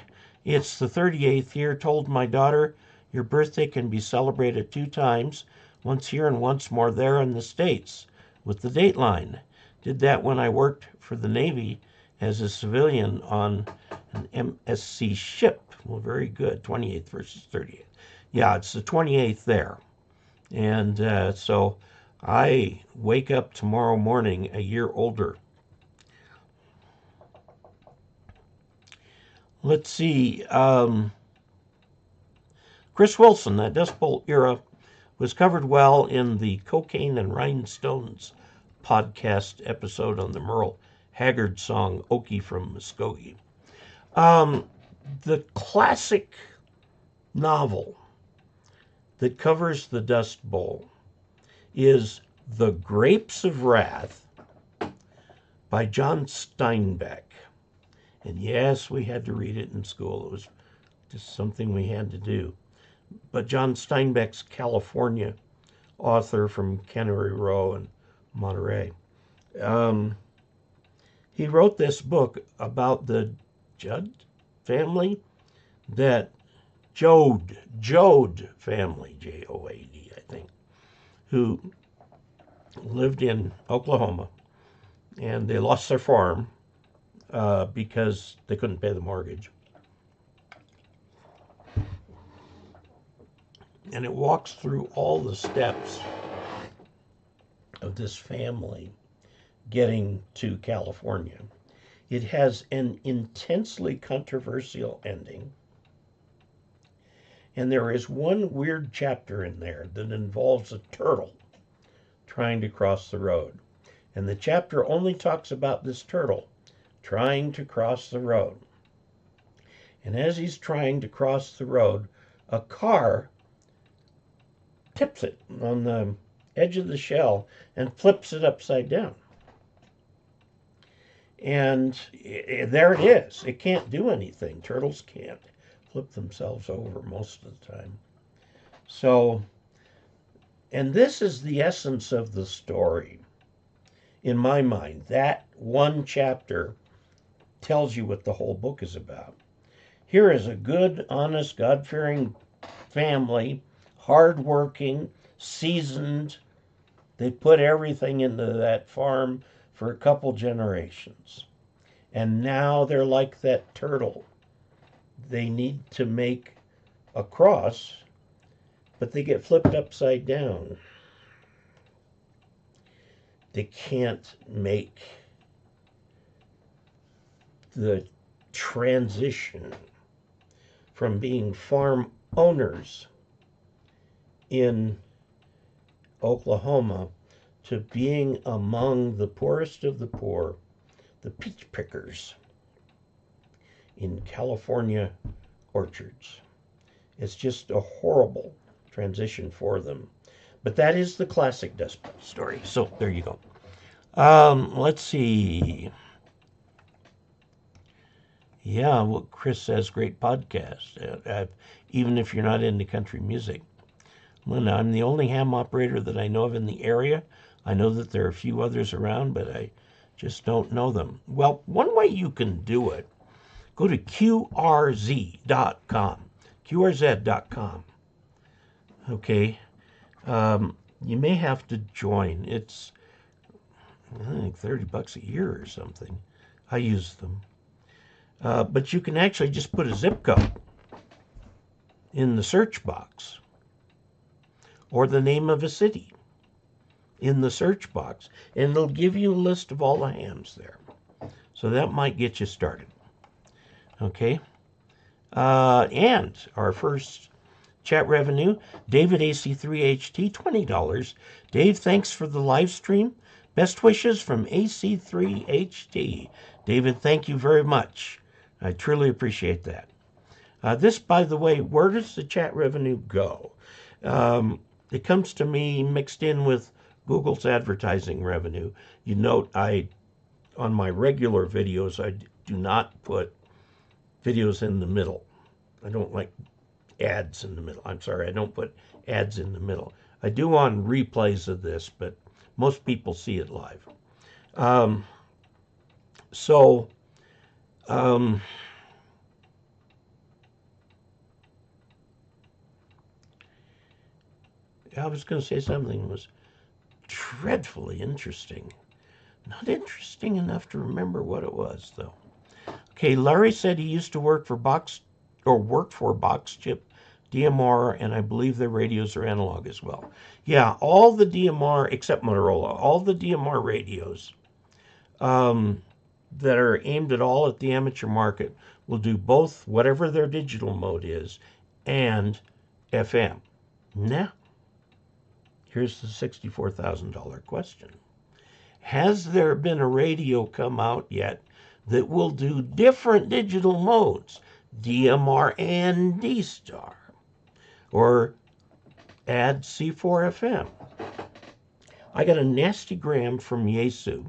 it's the 38th year. Told my daughter, your birthday can be celebrated 2 times, once here and once more there in the States, with the Dateline. Did that when I worked for the Navy as a civilian on an MSC ship. Well, very good. 28th versus 38th. Yeah, it's the 28th there. And so I wake up tomorrow morning a year older. Let's see. Chris Wilson, that Dust Bowl era was covered well in the Cocaine and Rhinestones podcast episode on the Merle Haggard song Okie from Muskogee. The classic novel that covers the Dust Bowl is The Grapes of Wrath by John Steinbeck. And yes, we had to read it in school. It was just something we had to do. But John Steinbeck's California author from Cannery Row and Monterey. He wrote this book about the Judd family, that Joad family, J-O-A-D, I think, who lived in Oklahoma, and they lost their farm because they couldn't pay the mortgage. And it walks through all the steps of this family getting to California. It has an intensely controversial ending. And there is one weird chapter in there that involves a turtle trying to cross the road. And the chapter only talks about this turtle trying to cross the road. And as he's trying to cross the road, a car tips it on the edge of the shell and flips it upside down. And there it is. It can't do anything. Turtles can't flip themselves over most of the time. So, and this is the essence of the story. In my mind, that one chapter tells you what the whole book is about. Here is a good, honest, God-fearing family, hardworking, seasoned. They put everything into that farm for a couple generations. And now they're like that turtle. They need to make a cross, but they get flipped upside down. They can't make the transition from being farm owners in Oklahoma to being among the poorest of the poor, the peach pickers in California orchards. It's just a horrible transition for them. But that is the classic Dust Bowl story. So there you go. Let's see. Yeah, well, Chris says, great podcast, even if you're not into country music. Linda, I'm the only ham operator that I know of in the area. I know that there are a few others around, but I just don't know them. Well, one way you can do it, go to QRZ.com. QRZ.com. Okay. You may have to join. It's, I think, $30 a year or something. I use them. But you can actually just put a zip code in the search box. or the name of a city in the search box, and it'll give you a list of all the hams there. So that might get you started. Okay. And our first chat revenue, David AC3HT, $20. Dave, thanks for the live stream. Best wishes from AC3HT. David, thank you very much. I truly appreciate that. This, by the way, where does the chat revenue go? It comes to me mixed in with Google's advertising revenue. You note on my regular videos, I do not put videos in the middle. I don't like ads in the middle. I'm sorry, I don't put ads in the middle. I do on replays of this, but most people see it live. I was going to say something that was dreadfully interesting. Not interesting enough to remember what it was, though. Okay, Larry said he used to work for Box Chip DMR, and I believe their radios are analog as well. Yeah, all the DMR, except Motorola, all the DMR radios that are aimed at the amateur market will do both whatever their digital mode is and FM. Now, here's the $64,000 question. Has there been a radio come out yet that will do different digital modes, DMR and D-Star, or add C4FM? I got a nasty gram from Yaesu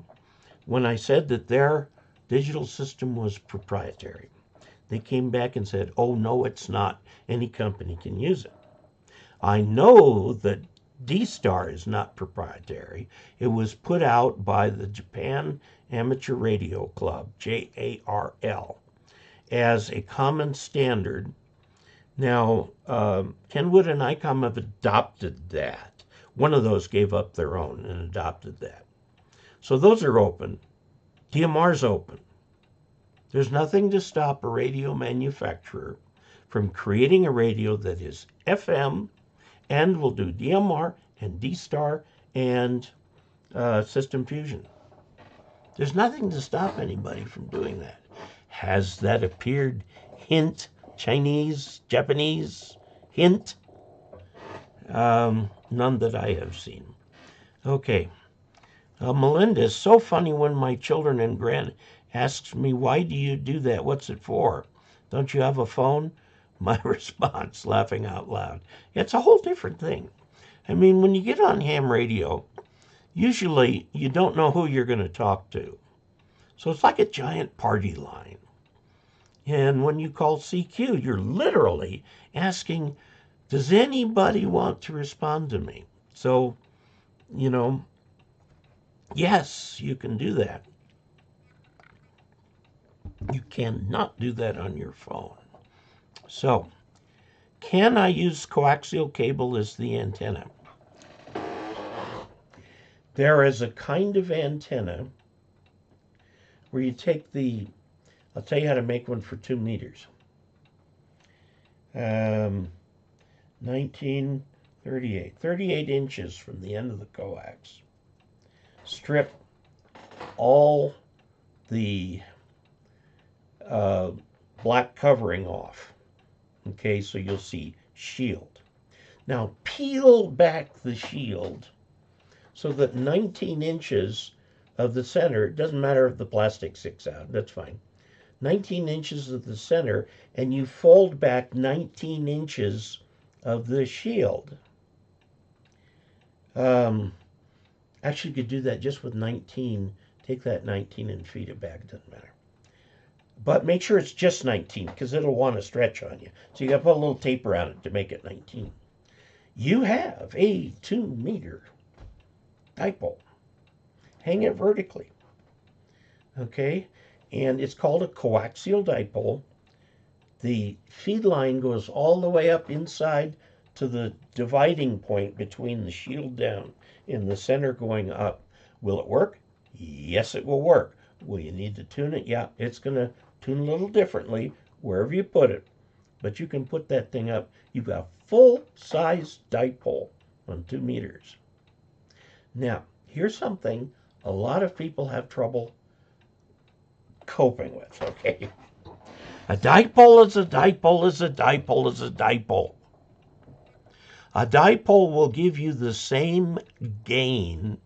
when I said that their digital system was proprietary. They came back and said, oh, no, it's not. Any company can use it. I know that D-Star is not proprietary. It was put out by the Japan Amateur Radio Club, JARL, as a common standard. Now, Kenwood and ICOM have adopted that. One of those gave up their own and adopted that. So those are open. DMR's open. There's nothing to stop a radio manufacturer from creating a radio that is FM and will do DMR and D-Star and System Fusion. There's nothing to stop anybody from doing that. Has that appeared? Hint, Chinese, Japanese, hint? None that I have seen. Okay. Melinda, it's so funny when my children and grand asks me, why do you do that? What's it for? Don't you have a phone? My response, laughing out loud, it's a whole different thing. I mean, when you get on ham radio, usually you don't know who you're going to talk to. So it's like a giant party line. And when you call CQ, you're literally asking, does anybody want to respond to me? So, yes, you can do that. You cannot do that on your phone. So, can I use coaxial cable as the antenna? There is a kind of antenna where you take I'll tell you how to make one for 2 meters. 38 inches from the end of the coax. Strip all the black covering off. Okay, so you'll see shield. Now peel back the shield so that 19 inches of the center, it doesn't matter if the plastic sticks out, that's fine. 19 inches of the center, and you fold back 19 inches of the shield. Actually, you could do that just with 19. Take that 19 and feed it back, it doesn't matter. But make sure it's just 19, because it'll want to stretch on you. So you got to put a little tape around it to make it 19. You have a 2-meter dipole. Hang it vertically. Okay? And it's called a coaxial dipole. The feed line goes all the way up inside to the dividing point between the shield down and the center going up. Will it work? Yes, it will work. Will you need to tune it? Yeah, it's going to tune a little differently wherever you put it. But you can put that thing up. You've got a full-size dipole on 2 meters. Now, here's something a lot of people have trouble coping with, okay? A dipole is a dipole is a dipole is a dipole. A dipole will give you the same gain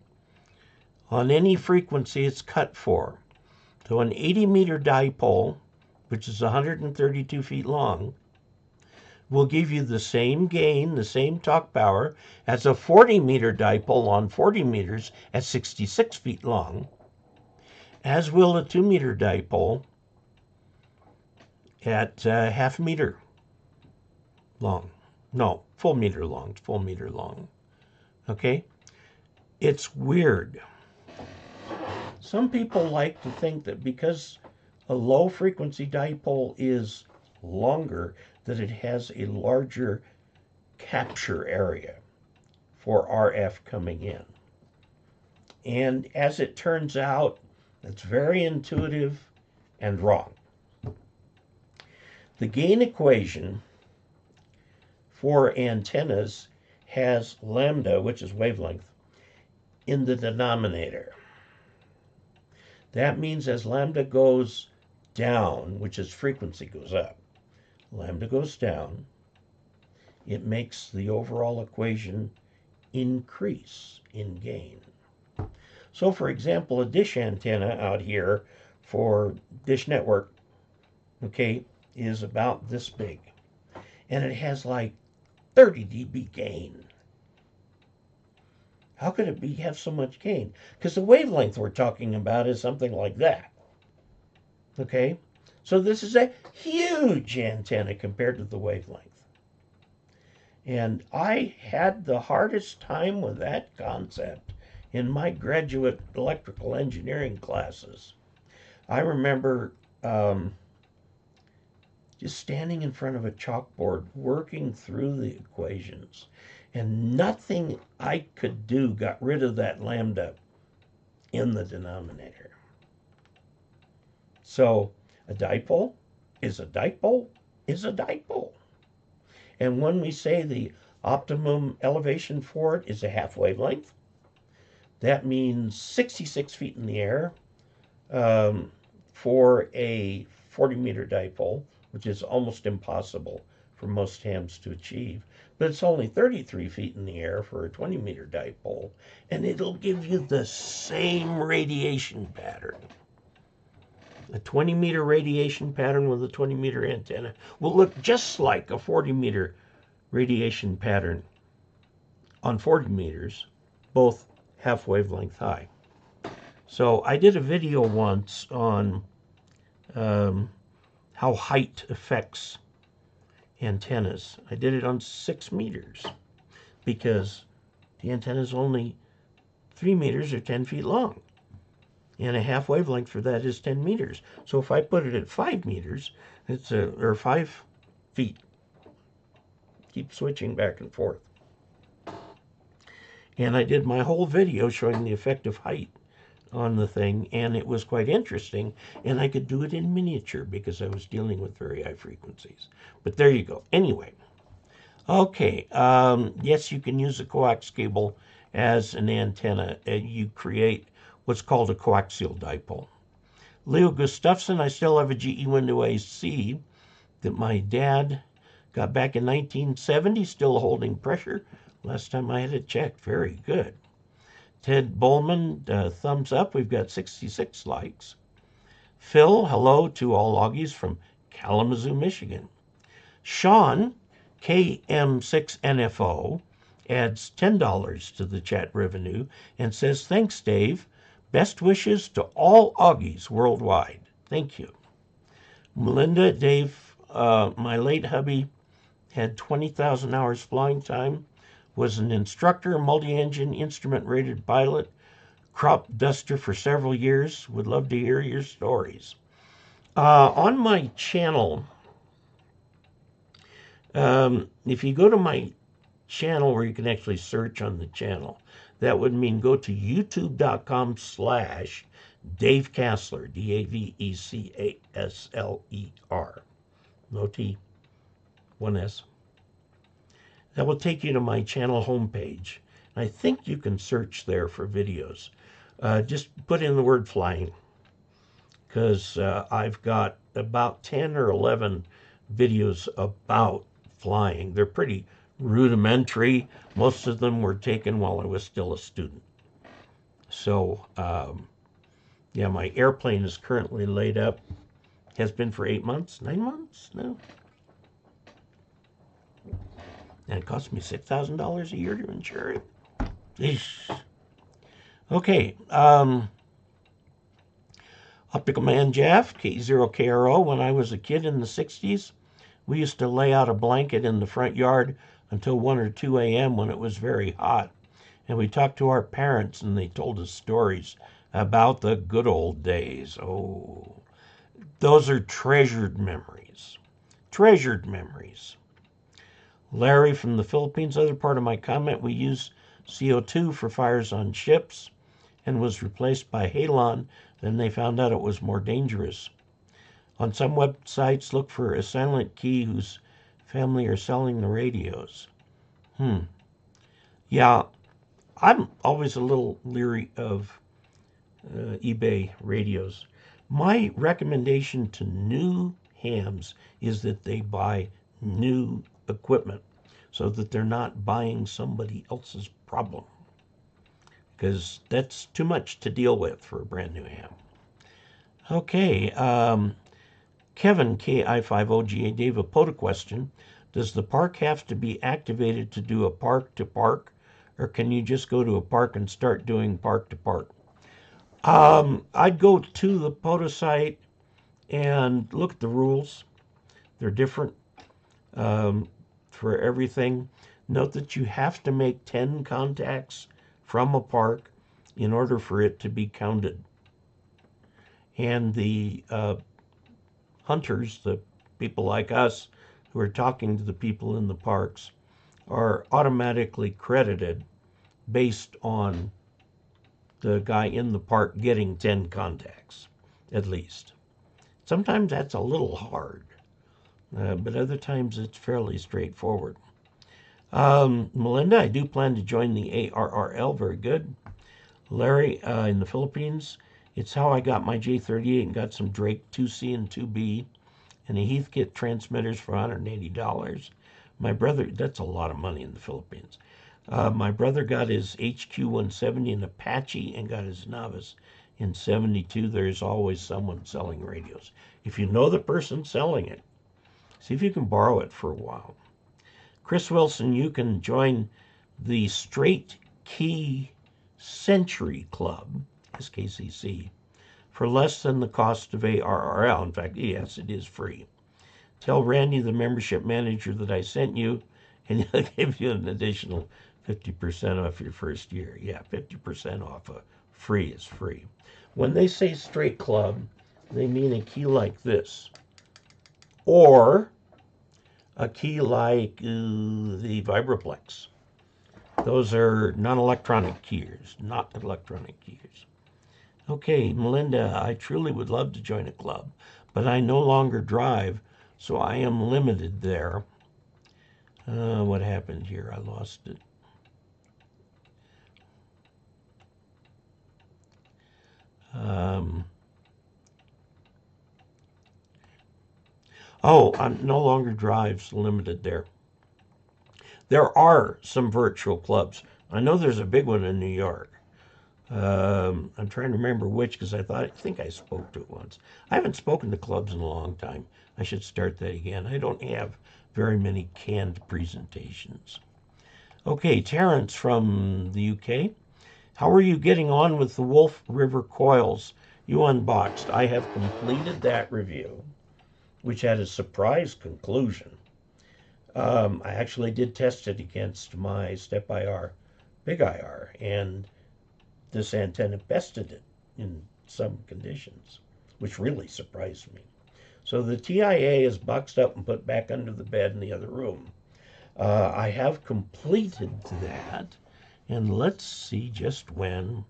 on any frequency it's cut for. So an 80-meter dipole, which is 132 feet long, will give you the same gain, the same talk power, as a 40-meter dipole on 40 meters at 66 feet long, as will a 2-meter dipole at half meter long. No, full meter long, okay? It's weird. Some people like to think that because a low-frequency dipole is longer, that it has a larger capture area for RF coming in. And as it turns out, it's very intuitive and wrong. The gain equation for antennas has lambda, which is wavelength, in the denominator. That means as lambda goes down, which is frequency goes up, lambda goes down, it makes the overall equation increase in gain. So for example, a dish antenna out here for Dish Network, okay, is about this big. And it has like 30 dB gain. How could it have so much gain? Because the wavelength we're talking about is something like that. Okay? So this is a huge antenna compared to the wavelength. And I had the hardest time with that concept in my graduate electrical engineering classes. I remember just standing in front of a chalkboard, working through the equations, and nothing I could do got rid of that lambda in the denominator. So a dipole is a dipole is a dipole. And when we say the optimum elevation for it is a half wavelength, that means 66 feet in the air for a 40-meter dipole, which is almost impossible for most hams to achieve. But it's only 33 feet in the air for a 20-meter dipole, and it'll give you the same radiation pattern. A 20-meter radiation pattern with a 20-meter antenna will look just like a 40-meter radiation pattern on 40 meters, both half wavelength high. So I did a video once on how height affects antennas. I did it on 6 meters because the antenna is only 3 meters or 10 feet long. And a half wavelength for that is 10 meters. So if I put it at 5 meters, or 5 feet, keep switching back and forth. And I did my whole video showing the effect of height on the thing, and it was quite interesting. And I could do it in miniature because I was dealing with very high frequencies. But there you go. Anyway, okay, yes, you can use a coax cable as an antenna. You create what's called a coaxial dipole. Leo Gustafson, I still have a GE window AC that my dad got back in 1970, still holding pressure. Last time I had it checked, very good. Ted Bowman, thumbs up, we've got 66 likes. Phil, hello to all Augies from Kalamazoo, Michigan. Sean, KM6NFO, adds $10 to the chat revenue and says, thanks, Dave. Best wishes to all Augies worldwide. Thank you. Melinda, Dave, my late hubby had 20,000 hours flying time, was an instructor, multi-engine, instrument-rated pilot, crop duster for several years. Would love to hear your stories. On my channel, if you go to my channel where you can actually search on the channel, that would mean go to youtube.com/Dave Casler, DAVECASLER. No T, one S. That will take you to my channel homepage. I think you can search there for videos. Just put in the word flying, because I've got about 10 or 11 videos about flying. They're pretty rudimentary. Most of them were taken while I was still a student. So, yeah, my airplane is currently laid up. Has been for 8 months, 9 months now. And it cost me $6,000 a year to insure it. Eesh. Okay, Optical Man Jeff, KE0OG. When I was a kid in the 60s, we used to lay out a blanket in the front yard until 1 or 2 a.m. when it was very hot. And we talked to our parents, and they told us stories about the good old days. Oh, those are treasured memories. Treasured memories. Larry from the Philippines, other part of my comment, we use CO2 for fires on ships and was replaced by halon. Then they found out it was more dangerous. On some websites, look for a silent key whose family are selling the radios. Yeah, I'm always a little leery of eBay radios. My recommendation to new hams is that they buy new equipment so that they're not buying somebody else's problem, because that's too much to deal with for a brand new ham. Okay, Kevin, KE0OG, Dave, a POTA question. Does the park have to be activated to do a park to park, or can you just go to a park and start doing park to park? I'd go to the POTA site and look at the rules. They're different for everything. Note that you have to make 10 contacts from a park in order for it to be counted. And the hunters, the people like us who are talking to the people in the parks, are automatically credited based on the guy in the park getting 10 contacts, at least. Sometimes that's a little hard, but other times it's fairly straightforward. Melinda, I do plan to join the ARRL. Very good. Larry, in the Philippines, it's how I got my J38 and got some Drake 2C and 2B and a Heathkit transmitters for $180. My brother, that's a lot of money in the Philippines. My brother got his HQ-170 in Apache and got his Novice in 72. There's always someone selling radios. If you know the person selling it, see if you can borrow it for a while. Chris Wilson, you can join the Straight Key Century Club, SKCC, for less than the cost of ARRL. In fact, yes, it is free. Tell Randy, the membership manager, that I sent you, and he'll give you an additional 50% off your first year. Yeah, 50% off. Free is free. When they say Straight Club, they mean a key like this, or a key like the Vibraplex. Those are non-electronic keys, not electronic keys. Okay, Melinda, I truly would love to join a club, but I no longer drive, so I am limited there. What happened here? I lost it. Oh, I'm no longer drives, limited there. There are some virtual clubs. I know there's a big one in New York. I'm trying to remember which, because I think I spoke to it once. I haven't spoken to clubs in a long time. I should start that again. I don't have very many canned presentations. Okay, Terrence from the UK. How are you getting on with the Wolf River coils you unboxed? I have completed that review, which had a surprise conclusion. I actually did test it against my Step IR, Big IR, and this antenna bested it in some conditions, which really surprised me. So the TIA is boxed up and put back under the bed in the other room. I have completed that, and let's see just when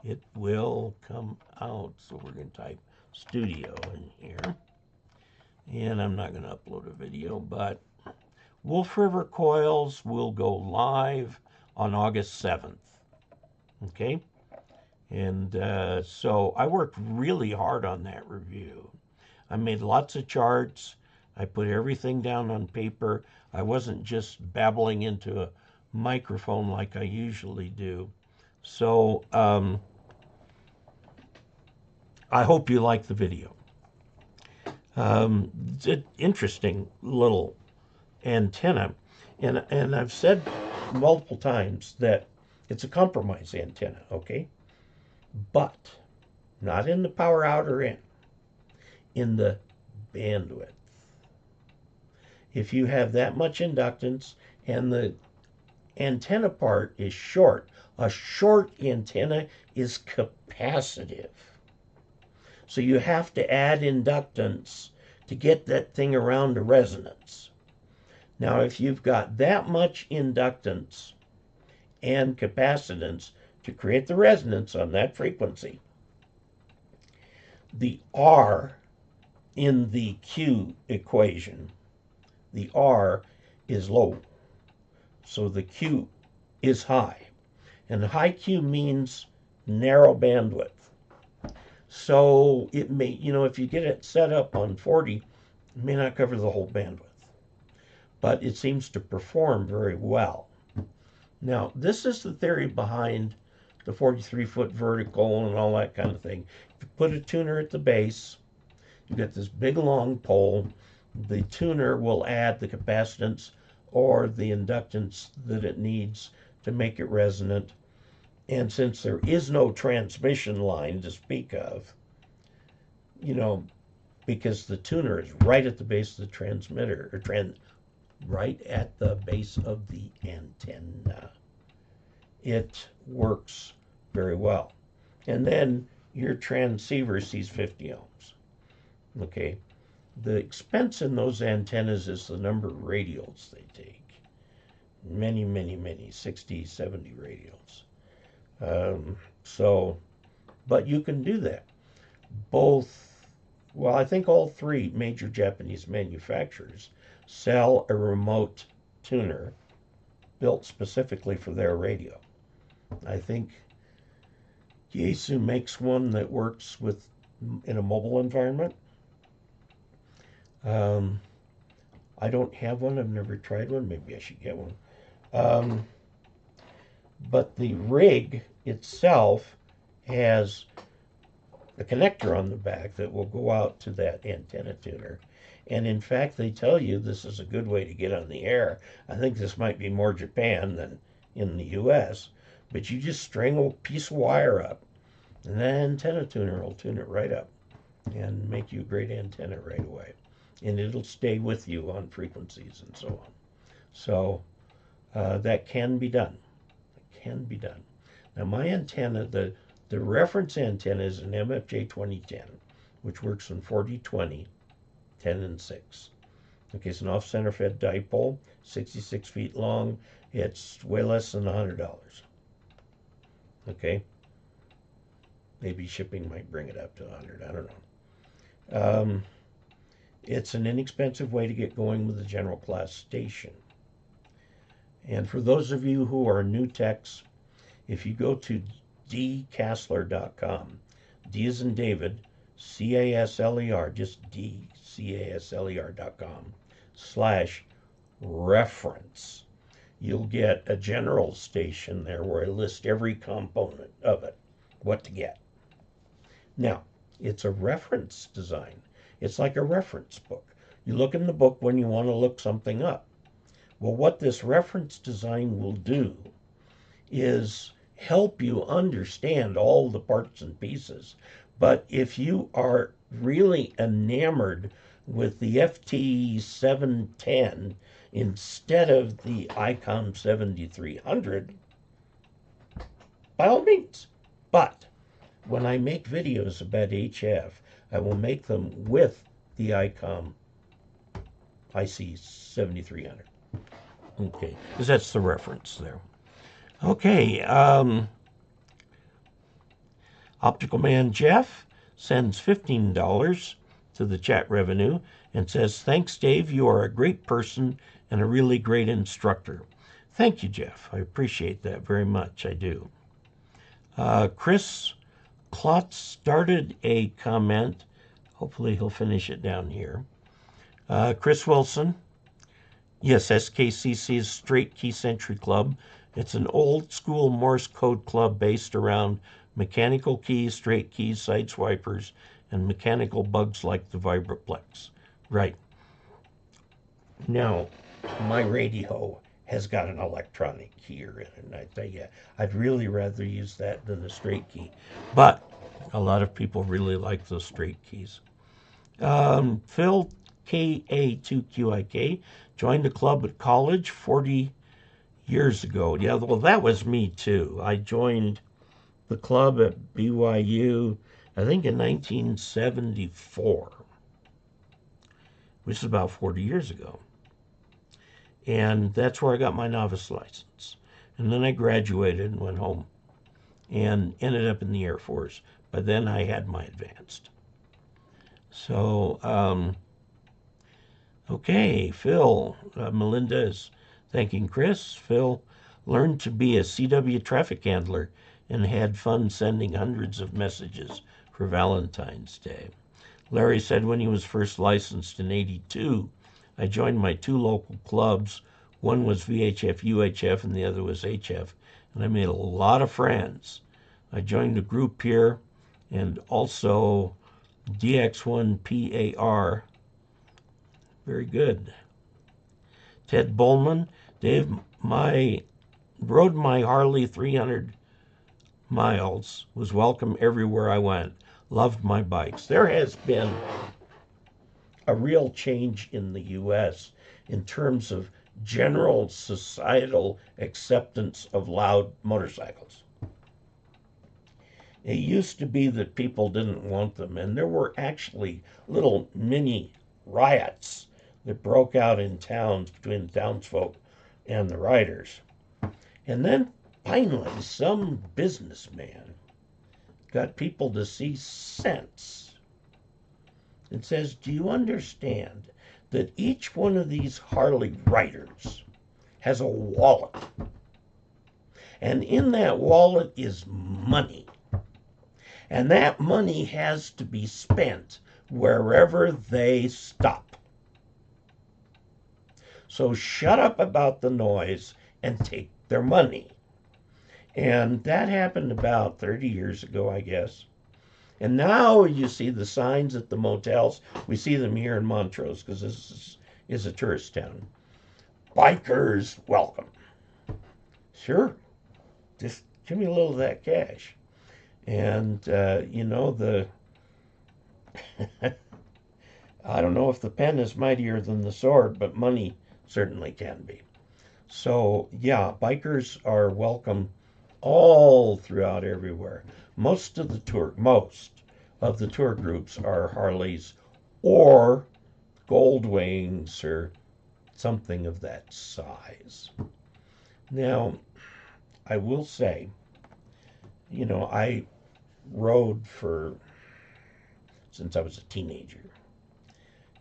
it will come out. So we're going to type studio in here, and I'm not going to upload a video, but Wolf River coils will go live on August 7th. Okay? And so I worked really hard on that review. I made lots of charts. I put everything down on paper. I wasn't just babbling into a microphone like I usually do. So I hope you like the video. It's an interesting little antenna. And I've said multiple times that it's a compromise antenna, okay? But not in the power out or in the bandwidth. If you have that much inductance and the antenna part is short, a short antenna is capacitive. So you have to add inductance to get that thing around to resonance. Now, if you've got that much inductance and capacitance to create the resonance on that frequency, the R in the Q equation, the R is low. So the Q is high. And high Q means narrow bandwidth. So it may, if you get it set up on 40, it may not cover the whole bandwidth. But it seems to perform very well. Now, this is the theory behind the 43-foot vertical and all that kind of thing. If you put a tuner at the base, you get this big long pole. The tuner will add the capacitance or the inductance that it needs to make it resonant. And since there is no transmission line to speak of, because the tuner is right at the base of the transmitter, or right at the base of the antenna, it works very well. And then your transceiver sees 50 ohms. Okay. The expense in those antennas is the number of radials they take. Many, 60, 70 radials. But you can do that. I think all three major Japanese manufacturers sell a remote tuner built specifically for their radio. I think KE0OG makes one that works in a mobile environment. I don't have one. I've never tried one. Maybe I should get one. But the rig itself has a connector on the back that will go out to that antenna tuner. And in fact, they tell you this is a good way to get on the air. I think this might be more Japan than in the US. But you just string a piece of wire up, and that antenna tuner will tune it right up and make you a great antenna right away. And it'll stay with you on frequencies and so on. So that can be done. It can be done. Now my antenna, the reference antenna is an MFJ 2010, which works in 40/20, 10 and 6. Okay, it's an off-center fed dipole, 66 feet long. It's way less than $100. Okay, maybe shipping might bring it up to 100. I don't know. It's an inexpensive way to get going with the general class station. And for those of you who are new techs, if you go to dcasler.com, D as in David, CASLER, just DCASLER.com/reference, you'll get a general station there where I list every component of it, what to get. Now, it's a reference design. It's like a reference book. You look in the book when you want to look something up. Well, what this reference design will do is help you understand all the parts and pieces. But if you are really enamored with the FT710 instead of the ICOM 7300, by all means. But when I make videos about HF, I will make them with the ICOM IC 7300. Okay, because that's the reference there. Okay, Optical Man Jeff sends $15 to the chat revenue and says, "Thanks, Dave. You are a great person and a really great instructor. Thank you, Jeff. I appreciate that very much. I do. Chris Klotz started a comment. Hopefully he'll finish it down here. Chris Wilson. Yes, SKCC is Straight Key Century Club. It's an old school Morse code club based around mechanical keys, straight keys, sideswipers, and mechanical bugs like the Vibraplex. Right. Now, my radio has got an electronic keyer in it, and I tell you, I'd really rather use that than the straight key. But a lot of people really like those straight keys. Phil KE0OG joined the club at college 40 years ago. Yeah, well, that was me too. I joined the club at BYU, I think in 1974, which is about 40 years ago. And that's where I got my novice license. And then I graduated and went home and ended up in the Air Force. But then I had my advanced. So, okay, Phil, Melinda is thanking Chris. Phil learned to be a CW traffic handler and had fun sending hundreds of messages for Valentine's Day. Larry said when he was first licensed in '82, I joined my two local clubs. One was VHF UHF and the other was HF, and I made a lot of friends. I joined a group here and also DX1PAR. Very good. Ted Bowman, Dave, rode my Harley 300 miles, was welcome everywhere I went, loved my bikes. There has been a real change in the U.S. in terms of general societal acceptance of loud motorcycles. It used to be that people didn't want them, and there were actually little mini riots that broke out in towns between the townsfolk and the riders. And then finally, some businessman got people to see sense and says, do you understand that each one of these Harley riders has a wallet? And in that wallet is money. And that money has to be spent wherever they stop. So shut up about the noise and take their money. And that happened about 30 years ago, I guess. And now you see the signs at the motels. We see them here in Montrose because this is a tourist town. Bikers welcome. Sure, just give me a little of that cash. And, you know, I don't know if the pen is mightier than the sword, but money certainly can be. So, yeah, bikers are welcome all throughout everywhere. Most of the tour groups are Harleys or Gold Wings or something of that size. Now, I will say, you know, I rode since I was a teenager.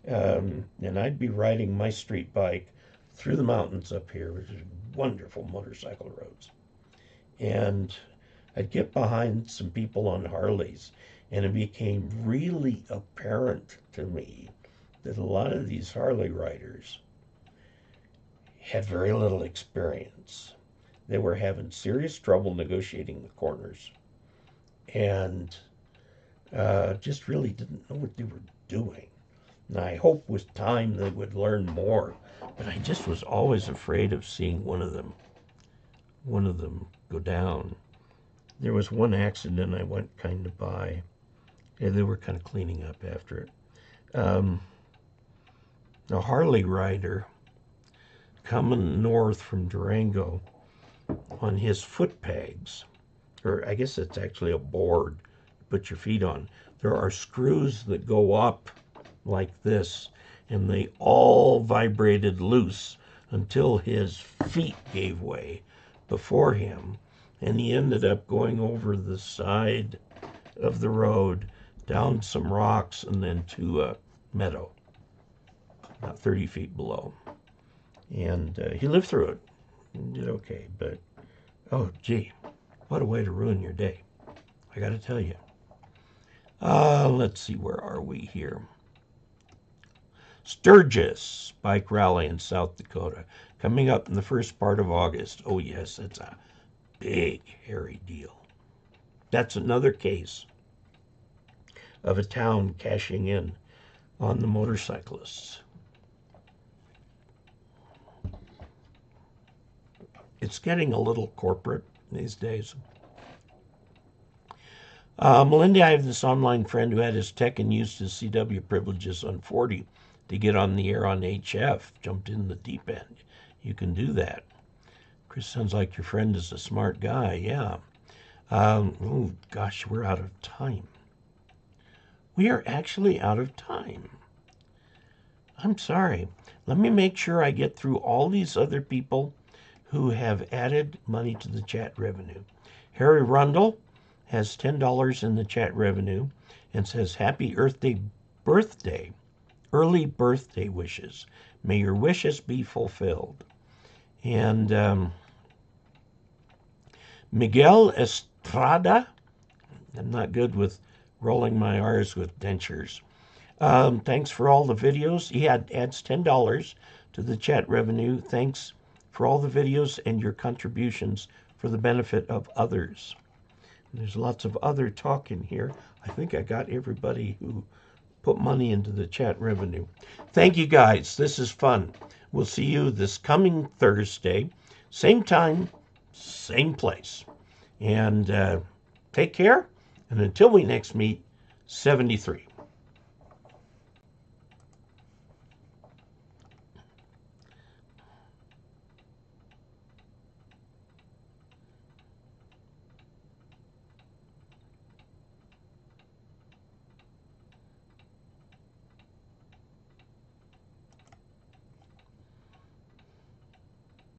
And I'd be riding my street bike through the mountains up here, which is wonderful motorcycle roads. And I'd get behind some people on Harleys, and it became really apparent to me that a lot of these Harley riders had very little experience. They were having serious trouble negotiating the corners and just really didn't know what they were doing. And I hope with time they would learn more, but I just was always afraid of seeing one of them go down. There was one accident I went kind of by. Yeah, they were kind of cleaning up after it. A Harley rider coming north from Durango on his foot pegs, or I guess it's actually a board you put your feet on. There are screws that go up like this, and they all vibrated loose until his feet gave way before him, and he ended up going over the side of the road, down some rocks, and then to a meadow, about 30 feet below. And he lived through it and did okay. But, oh, gee, what a way to ruin your day. I got to tell you. Let's see, where are we here? Sturgis Bike Rally in South Dakota, coming up in the first part of August. Oh, yes, it's a big, hairy deal. That's another case of a town cashing in on the motorcyclists. It's getting a little corporate these days. Melinda, I have this online friend who had his tech and used his CW privileges on 40 to get on the air on HF, jumped in the deep end. You can do that. Chris, sounds like your friend is a smart guy. Yeah. Oh, gosh, we're out of time. We are actually out of time. I'm sorry. Let me make sure I get through all these other people who have added money to the chat revenue. Harry Rundle has $10 in the chat revenue and says, happy birthday, early birthday wishes. May your wishes be fulfilled. And Miguel Estrada, I'm not good with rolling my R's with dentures. Thanks for all the videos. He adds $10 to the chat revenue. Thanks for all the videos and your contributions for the benefit of others. There's lots of other talk in here. I think I got everybody who put money into the chat revenue. Thank you, guys. This is fun. We'll see you this coming Thursday, same time, same place. And take care. And until we next meet, 73.